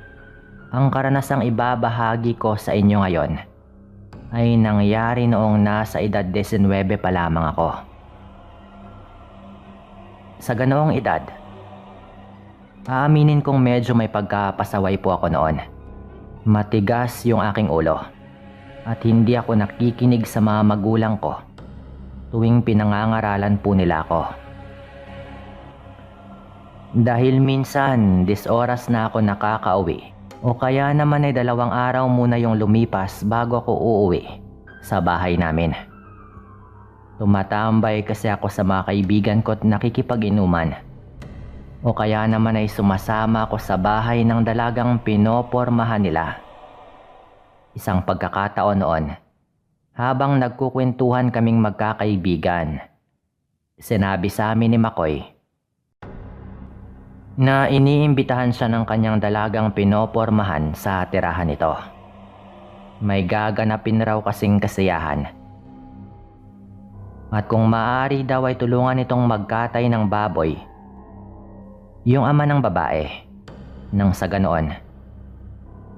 Ang karanasang ibabahagi ko sa inyo ngayon ay nangyari noong nasa edad 19 pa lamang ako. Sa ganoong edad, aaminin kong medyo may pagkapasaway po ako noon. Matigas yung aking ulo at hindi ako nakikinig sa mga magulang ko tuwing pinangangaralan po nila ako. Dahil minsan 10 oras na ako nakakauwi o kaya naman ay 2 araw muna yung lumipas bago ako uuwi sa bahay namin. Tumatambay kasi ako sa mga kaibigan ko at nakikipag-inuman. O kaya naman ay sumasama ako sa bahay ng dalagang pinopormahan nila. Isang pagkakataon noon, habang nagkukwentuhan kaming magkakaibigan, sinabi sa amin ni Makoy na iniimbitahan siya ng kanyang dalagang pinopormahan sa tirahan nito. May gaganapin raw kasing kasiyahan. At kung maaari daw ay tulungan itong magkatay ng baboy yung ama ng babae. Nang sa ganoon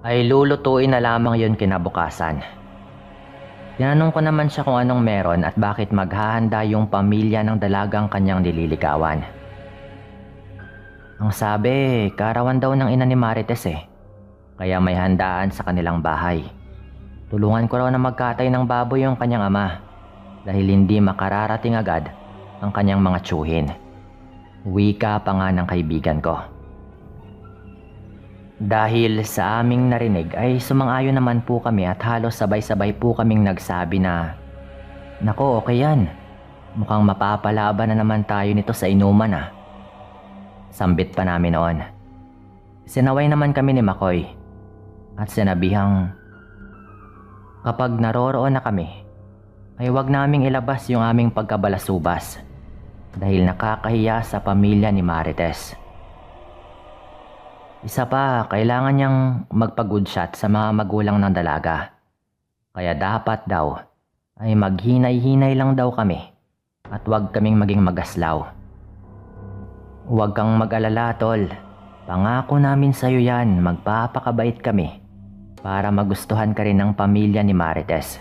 ay lulutuin na lamang yun kinabukasan. Tinanong ko naman siya kung anong meron at bakit maghahanda yung pamilya ng dalagang kanyang nililigawan. Ang sabi, karawan daw ng ina ni Marites kaya may handaan sa kanilang bahay. Tulungan ko raw na magkatay ng baboy yung kanyang ama dahil hindi makararating agad ang kanyang mga tiyuhin. Wika pa nga ng kaibigan ko. Dahil sa aming narinig ay sumang-ayon naman po kami at halos sabay-sabay po kaming nagsabi na, "Nako, okay yan. Mukhang mapapalaban na naman tayo nito sa inuman . Sambit pa namin noon. Sinaway naman kami ni Makoy at sinabihang kapag naroroon na kami ay wag naming ilabas yung aming pagkabalasubas dahil nakakahiya sa pamilya ni Marites. Isa pa, kailangan niyang magpa-good shot sa mga magulang ng dalaga. Kaya dapat daw ay maghinay-hinay lang daw kami at wag kaming maging magaslaw. Huwag kang mag-alala, tol. Pangako namin sa'yo yan, magpapakabait kami para magustuhan ka rin ng pamilya ni Marites.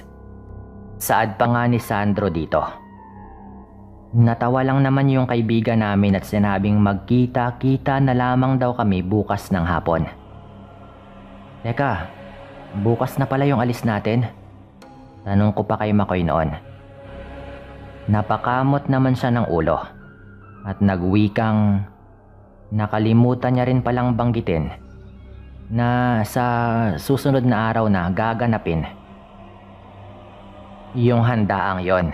Saad pa nga ni Sandro dito. Natawa lang naman yung kaibigan namin at sinabing magkita-kita na lamang daw kami bukas ng hapon. Teka, bukas na pala yung alis natin? Tanong ko pa kay Makoy noon. Napakamot naman siya ng ulo at nagwikang nakalimutan niya rin palang banggitin na sa susunod na araw na gaganapin yung handaang yon.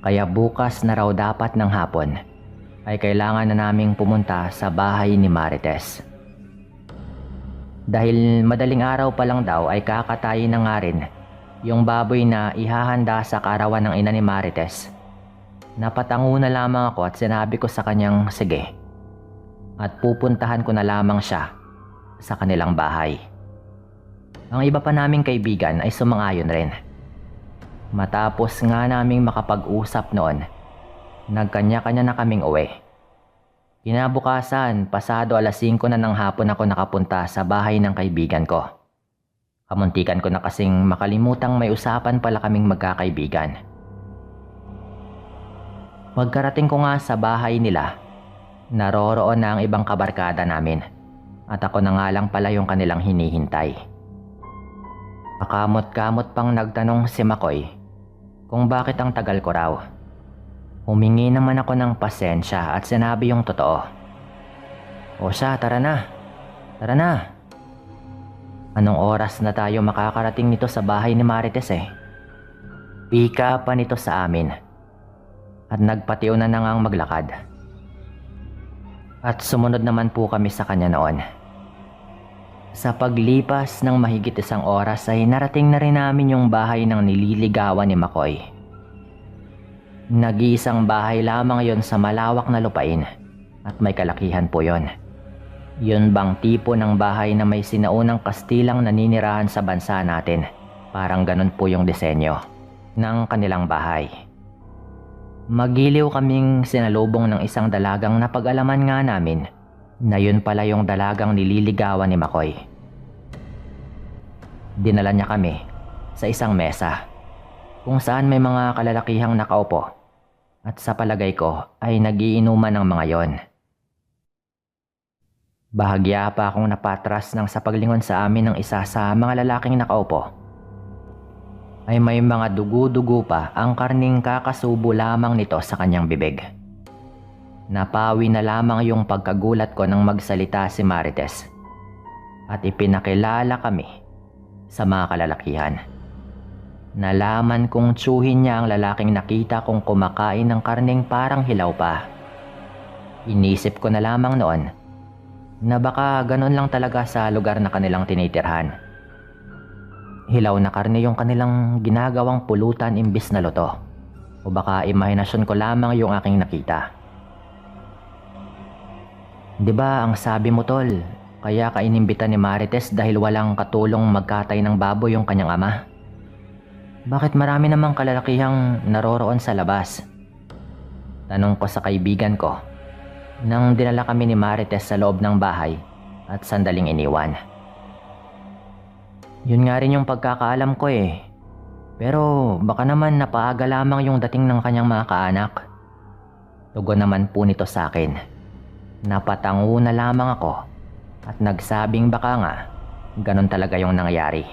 Kaya bukas na raw dapat ng hapon ay kailangan na naming pumunta sa bahay ni Marites. Dahil madaling araw pa lang daw ay kakatayin na nga rin yung baboy na ihahanda sa kaarawan ng ina ni Marites. Napatango na lamang ako at sinabi ko sa kanyang sige. At pupuntahan ko na lamang siya sa kanilang bahay. Ang iba pa naming kaibigan ay sumang-ayon rin. Matapos nga naming makapag-usap noon, nagkanya-kanya na kaming uwi. Kinabukasan, pasado 5:00 na ng hapon ako nakapunta sa bahay ng kaibigan ko. Kamuntikan ko na kasing makalimutang may usapan pala kaming magkakaibigan. Pagkarating ko nga sa bahay nila, naroroon na ang ibang kabarkada namin at ako na nga lang pala yung kanilang hinihintay. Pakamot-kamot pang nagtanong si Makoy kung bakit ang tagal ko raw. Humingi naman ako ng pasensya at sinabi yung totoo. O siya, tara na. Tara na. Anong oras na tayo makakarating nito sa bahay ni Marites eh? Pika pa nito sa amin. At nagpatiw na ngang maglakad. At sumunod naman po kami sa kanya noon. Sa paglipas ng mahigit 1 oras ay narating na rin namin yung bahay ng nililigawan ni Makoy. Nag-iisang bahay lamang yon sa malawak na lupain at may kalakihan po yon. Yun bang tipo ng bahay na may sinaunang Kastilang naninirahan sa bansa natin? Parang ganun po yung disenyo ng kanilang bahay. Magiliw kaming sinalubong ng isang dalagang napag-alaman nga namin na yun pala yung dalagang nililigawan ni Makoy. Dinala niya kami sa isang mesa kung saan may mga kalalakihang nakaupo at sa palagay ko ay nagiinuman ng mga yon. Bahagya pa akong napatras nang sa paglingon sa amin ng isa sa mga lalaking nakaupo ay may mga dugo-dugo pa ang karning kakasubo lamang nito sa kanyang bibig. Napawi na lamang yung pagkagulat ko nang magsalita si Marites at ipinakilala kami sa mga kalalakihan. Nalaman kong tsuhin niya ang lalaking nakita kong kumakain ng karning parang hilaw pa. Inisip ko na lamang noon na baka ganun lang talaga sa lugar na kanilang tinitirhan. Hilaw na karne yung kanilang ginagawang pulutan imbis na luto. O baka imahinasyon ko lamang yung aking nakita. Diba ang sabi mo tol, kaya ka inimbita ni Marites dahil walang katulong magkatay ng baboy yung kanyang ama? Bakit marami namang kalalakihang naroroon sa labas? Tanong ko sa kaibigan ko nang dinala kami ni Marites sa loob ng bahay at sandaling iniwan. Yun nga rin yung pagkakaalam ko eh. Pero baka naman napaaga lamang yung dating ng kanyang mga kaanak. Tugon naman po nito sa akin. Napatango na lamang ako at nagsabing baka nga ganun talaga yung nangyari.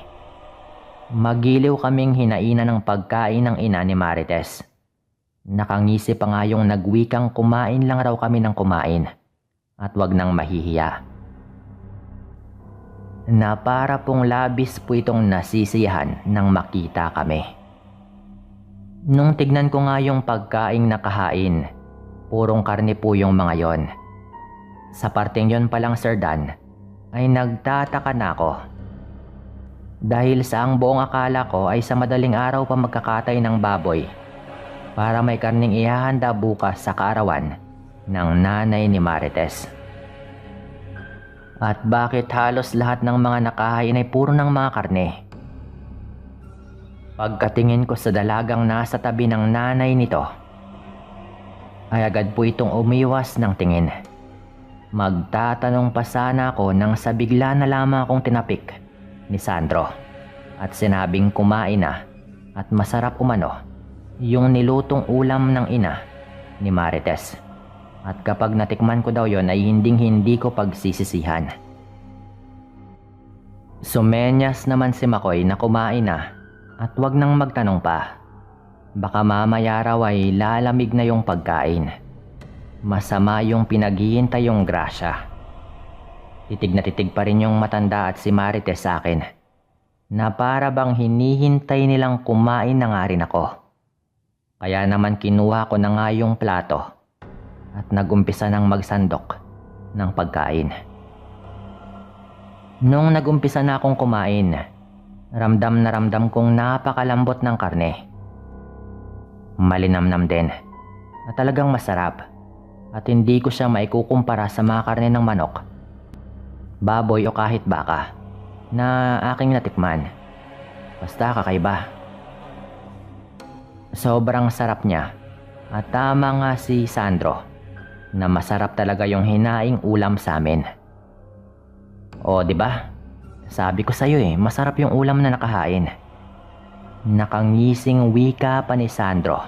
Magiliw kaming hinaina ng pagkain ng ina ni Marites. Nakangisi pa nga yung nagwikang kumain lang raw kami ng kumain at wag nang mahihiya. Na para pong labis po itong nasisiyahan nang makita kami. Nung tignan ko nga yung pagkaing nakahain, purong karne po yung mga yon. Sa parteng yon palang Sir Dan, ay nagtataka na ako. Dahil sa ang buong akala ko ay sa madaling araw pa magkakatay ng baboy para may karning ihahanda bukas sa kaarawan ng nanay ni Marites. At bakit halos lahat ng mga nakahain ay puro ng mga karne? Pagkatingin ko sa dalagang nasa tabi ng nanay nito, ay agad po itong umiwas ng tingin. Magtatanong pa sana ako nang sa bigla na lamang akong tinapik ni Sandro at sinabing kumain na at masarap umano yung nilutong ulam ng ina ni Marites. At kapag natikman ko daw yon ay hinding-hindi ko pagsisisihan. Sumenyas naman si Makoy na kumain na at wag nang magtanong pa. Baka mamaya raw ay lalamig na yung pagkain. Masama yung pinaghihintay yung grasya. Titig na titig pa rin yung matanda at si Marites sa akin na para bang hinihintay nilang kumain na nga rin ako. Kaya naman kinuha ko na nga yung plato at nagumpisa ng magsandok ng pagkain. Nung nagumpisa na akong kumain, ramdam na ramdam kong napakalambot ng karne. Malinamnam din at talagang masarap at hindi ko siya maikukumpara sa mga karne ng manok, baboy o kahit baka na aking natikman. Basta kakaiba. Sobrang sarap niya at tama nga si Sandro na masarap talaga yung hinaing ulam sa amin. O di ba? Sabi ko sa'yo masarap yung ulam na nakahain. Nakangising wika pa ni Sandro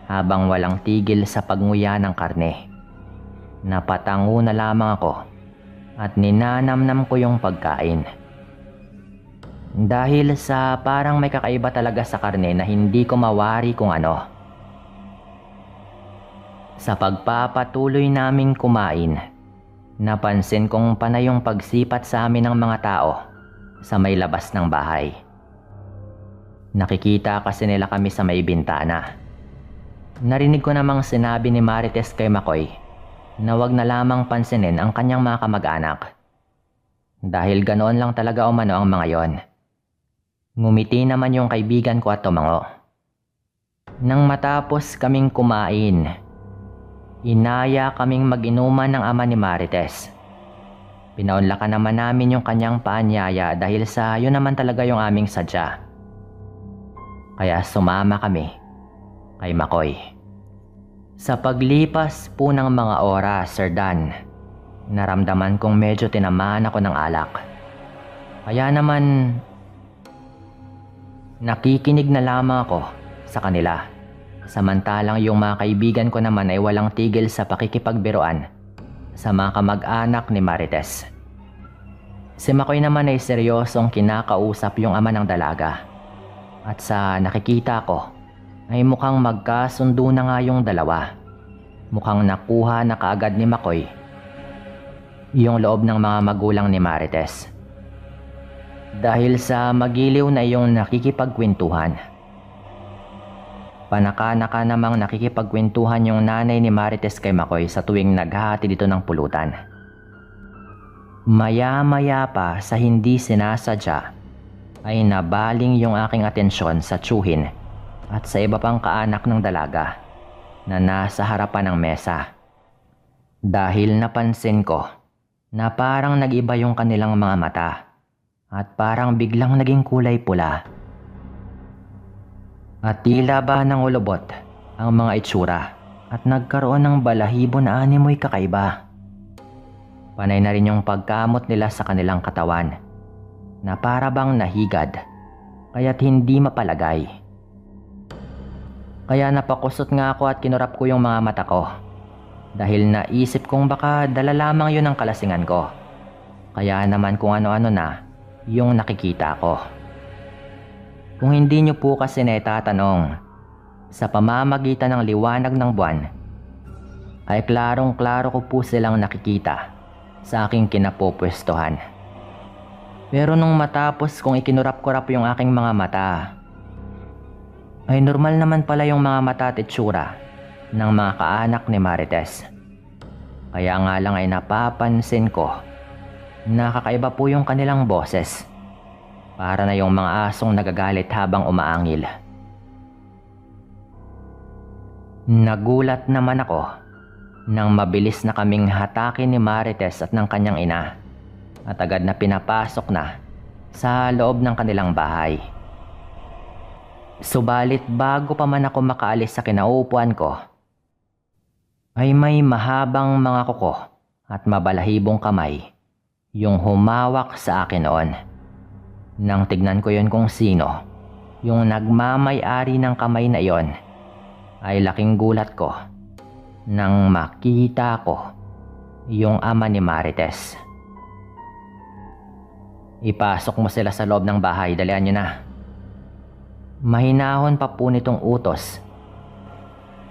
habang walang tigil sa pagnguya ng karne. Napatango na lamang ako at ninanamnam ko yung pagkain. Dahil sa parang may kakaiba talaga sa karne na hindi ko mawari kung ano. Sa pagpapatuloy naming kumain, napansin kong panay yung pagsipat sa amin ng mga tao sa may labas ng bahay. Nakikita kasi nila kami sa may bintana. Narinig ko namang sinabi ni Marites kay Makoy na wag na lamang pansinin ang kanyang mga kamag-anak. Dahil ganoon lang talaga umano ang mga yon. Ngumiti naman yung kaibigan ko at tumango. Nang matapos kaming kumain, inaya kaming mag-inuman ng ama ni Marites. Pinaunlakan naman namin yung kanyang paanyaya dahil sa yun naman talaga yung aming sadya. Kaya sumama kami kay Makoy. Sa paglipas po ng mga oras, Sir Dan, naramdaman kong medyo tinamaan ako ng alak. Kaya naman nakikinig na lamang ako sa kanila. Samantalang yung mga kaibigan ko naman ay walang tigil sa pakikipagbiruan sa mga kamag-anak ni Marites. Si Makoy naman ay seryosong kinakausap yung ama ng dalaga. At sa nakikita ko ay mukhang magkasundo na nga yung dalawa. Mukhang nakuha na kaagad ni Makoy yung loob ng mga magulang ni Marites. Dahil sa magiliw na yung nakikipagkwentuhan. Panaka-naka namang nakikipagkwentuhan yung nanay ni Marites kay Makoy sa tuwing naghahati dito ng pulutan. Maya-maya pa sa hindi sinasadya ay nabaling yung aking atensyon sa tsuhin at sa iba pang kaanak ng dalaga na nasa harapan ng mesa. Dahil napansin ko na parang nag-iba yung kanilang mga mata at parang biglang naging kulay pula. At tila ba ng ulobot ang mga itsura at nagkaroon ng balahibo na animoy kakaiba. Panay na rin yung pagkamot nila sa kanilang katawan na para bang nahigad kaya't hindi mapalagay. Kaya napakusot nga ako at kinurap ko yung mga mata ko dahil naisip kong baka dala lamang yun ang kalasingan ko. Kaya naman kung ano-ano na yung nakikita ko. Kung hindi nyo po kasi naitatanong, sa pamamagitan ng liwanag ng buwan, ay klarong-klaro ko po silang nakikita sa aking kinapopwestuhan. Pero nung matapos kong ikinurap-kurap yung aking mga mata, ay normal naman pala yung mga mata at itsura ng mga kaanak ni Marites. Kaya nga lang ay napapansin ko na kakaiba po yung kanilang boses. Para na yung mga asong nagagalit habang umaangil. Nagulat naman ako nang mabilis na kaming hatakin ni Marites at ng kanyang ina at agad na pinapasok na sa loob ng kanilang bahay. Subalit bago pa man ako makaalis sa kinaupuan ko, ay may mahabang mga kuko at mabalahibong kamay yung humawak sa akin noon. Nang tignan ko yon kung sino, yung nagmamay-ari ng kamay na iyon, ay laking gulat ko nang makita ko yung ama ni Marites. Ipasok mo sila sa loob ng bahay, dalian nyo na. Mahinahon pa po nitong utos.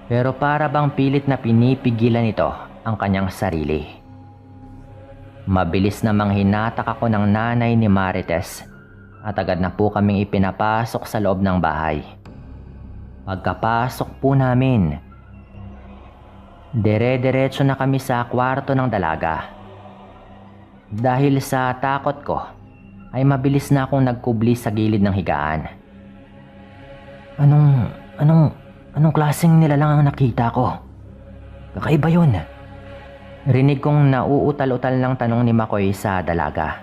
Pero para bang pilit na pinipigilan nito ang kanyang sarili. Mabilis namang hinatak ako ng nanay ni Marites at agad na po kaming ipinapasok sa loob ng bahay. Pagkapasok po namin, dire-diretso na kami sa kwarto ng dalaga. Dahil sa takot ko, ay mabilis na akong nagkubli sa gilid ng higaan. Anong klaseng nilalang ang nakita ko? Kakaiba yun. Rinig kong nauutal-utal ng tanong ni Makoy sa dalaga.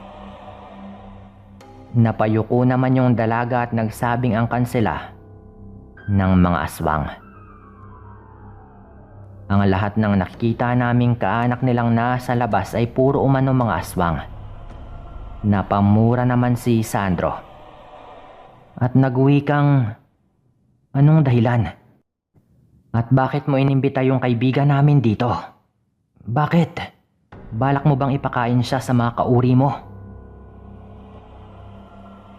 Napayuko naman yung dalaga at nagsabing angkan sila ng mga aswang. Ang lahat ng nakikita naming kaanak nilang nasa labas ay puro umano mga aswang. Napamura naman si Sandro. At nagwikang, anong dahilan? At bakit mo inimbita yung kaibigan namin dito? Bakit? Balak mo bang ipakain siya sa mga kauri mo?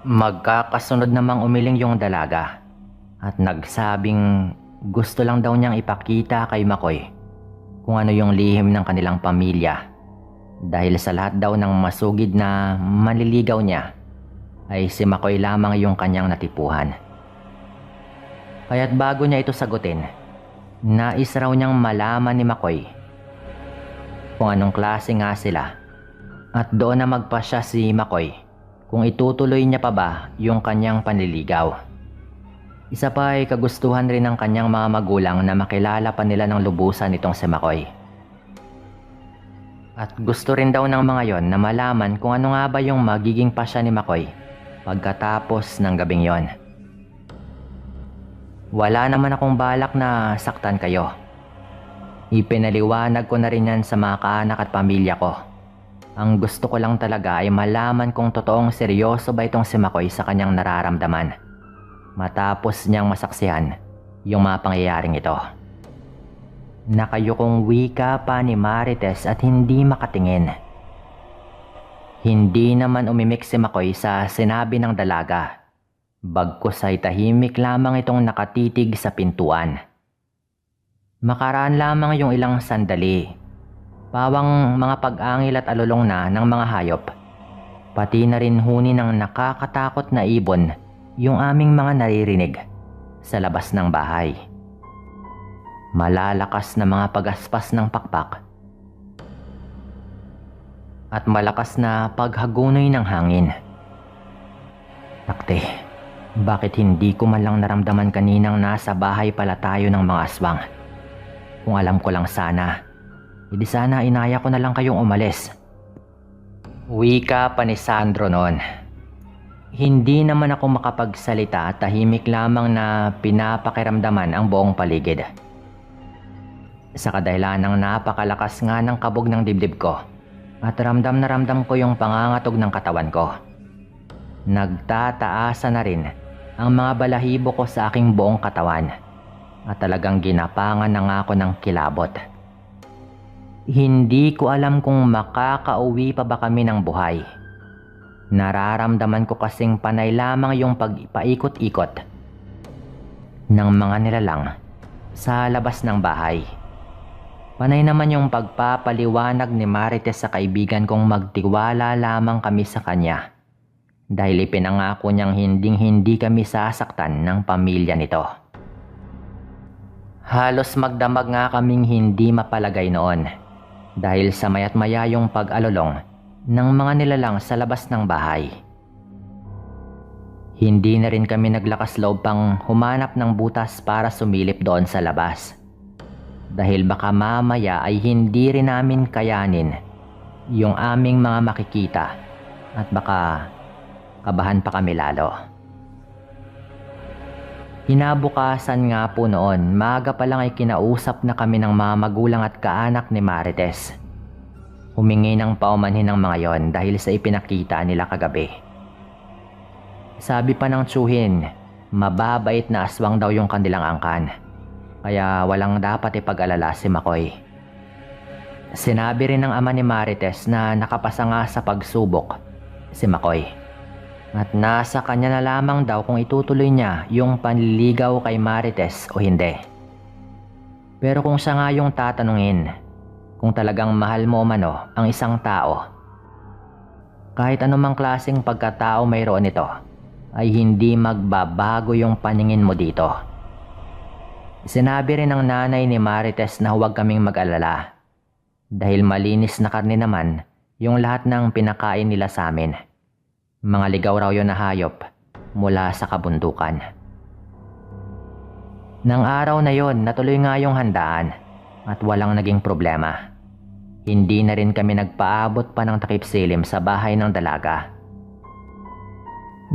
Magkakasunod namang umiling yung dalaga at nagsabing gusto lang daw niyang ipakita kay Makoy kung ano yung lihim ng kanilang pamilya. Dahil sa lahat daw ng masugid na manliligaw niya, ay si Makoy lamang yung kanyang natipuhan. Kaya't bago niya ito sagutin, nais raw niyang malaman ni Makoy kung anong klase nga sila at doon na magpasya si Makoy kung itutuloy niya pa ba yung kanyang panliligaw. Isa pa ay kagustuhan rin ng kanyang mga magulang na makilala pa nila ng lubusan itong si Makoy. At gusto rin daw ng mga yon na malaman kung ano nga ba yung magiging pasya ni Makoy pagkatapos ng gabing yon. Wala naman akong balak na saktan kayo. Ipinaliwanag ko na rin yan sa mga kaanak at pamilya ko. Ang gusto ko lang talaga ay malaman kung totoong seryoso ba itong si Makoy sa kanyang nararamdaman matapos niyang masaksihan yung mga pangyayaring ito. Nakayukong wika pa ni Marites at hindi makatingin. Hindi naman umimik si Makoy sa sinabi ng dalaga. Bagkus ay tahimik lamang itong nakatitig sa pintuan. Makaraan lamang yung ilang sandali. Pawang mga pag-angil at alulong na ng mga hayop. Pati na rin huni ng nakakatakot na ibon yung aming mga naririnig sa labas ng bahay. Malalakas na mga pagaspas ng pakpak at malakas na paghagunoy ng hangin. Takte, bakit hindi ko man lang naramdaman kaninang nasa bahay pala tayo ng mga aswang? Kung alam ko lang sana, hindi sana inaya ko na lang kayong umalis. Wika pa ni Sandro noon. Hindi naman ako makapagsalita at tahimik lamang na pinapakiramdaman ang buong paligid. Sa kadahilan ng napakalakas nga ng kabog ng dibdib ko at ramdam na ramdam ko yung pangangatog ng katawan ko. Nagtataasa na rin ang mga balahibo ko sa aking buong katawan at talagang ginapangan na nga ako ng kilabot. Hindi ko alam kung makakauwi pa ba kami ng buhay. Nararamdaman ko kasing panay lamang yung pagpaikot-ikot ng mga nilalang sa labas ng bahay. Panay naman yung pagpapaliwanag ni Marites sa kaibigan kong magtiwala lamang kami sa kanya dahil ipinangako niyang hinding-hindi kami sasaktan ng pamilya nito. Halos magdamag nga kaming hindi mapalagay noon dahil sa maya't maya yung pag-alulong ng mga nilalang sa labas ng bahay. Hindi na rin kami naglakas loob pang humanap ng butas para sumilip doon sa labas. Dahil baka mamaya ay hindi rin namin kayanin yung aming mga makikita at baka kabahan pa kami lalo. Kinabukasan nga po noon, maaga pa lang ay kinausap na kami ng mga magulang at kaanak ni Marites. Humingi ng paumanhin ng mga yon dahil sa ipinakita nila kagabi. Sabi pa ng tsuhin, mababait na aswang daw yung kanilang angkan, kaya walang dapat ipag-alala si Makoy. Sinabi rin ng ama ni Marites na nakapasa nga sa pagsubok si Makoy. At nasa kanya na lamang daw kung itutuloy niya yung panliligaw kay Marites o hindi. Pero kung siya nga yung tatanungin, kung talagang mahal mo mano ang isang tao, kahit anumang klaseng pagkatao mayroon ito, ay hindi magbabago yung paningin mo dito. Sinabi rin ng nanay ni Marites na huwag kaming mag-alala dahil malinis na karne naman yung lahat ng pinakain nila sa amin. Mga ligaw raw yun na hayop mula sa kabundukan. Nang araw na yon, natuloy nga yung handaan at walang naging problema. Hindi na rin kami nagpaabot pa ng takip silim sa bahay ng dalaga.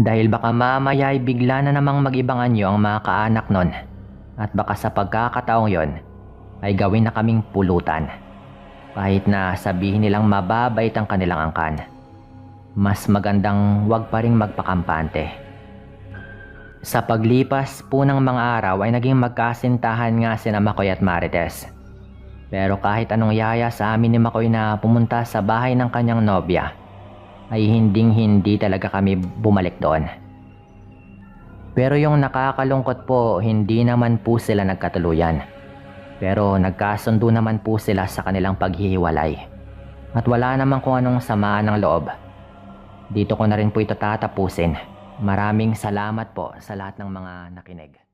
Dahil baka mamaya ay bigla na namang mag-ibang anyo ang mga kaanak nun at baka sa pagkakataong yon ay gawin na kaming pulutan. Kahit na sabihin nilang mababait ang kanilang angkan, mas magandang wag pa ring magpakampante. Sa paglipas po ng mga araw ay naging magkasintahan nga sina Makoy at Marites. Pero kahit anong yaya sa amin ni Makoy na pumunta sa bahay ng kanyang nobya, ay hindi talaga kami bumalik doon. Pero yung nakakalungkot po, hindi naman po sila nagkatuluyan. Pero nagkasundo naman po sila sa kanilang paghihiwalay. At wala naman kung anong samaan ng loob. Dito ko na rin po ito tatapusin. Maraming salamat po sa lahat ng mga nakinig.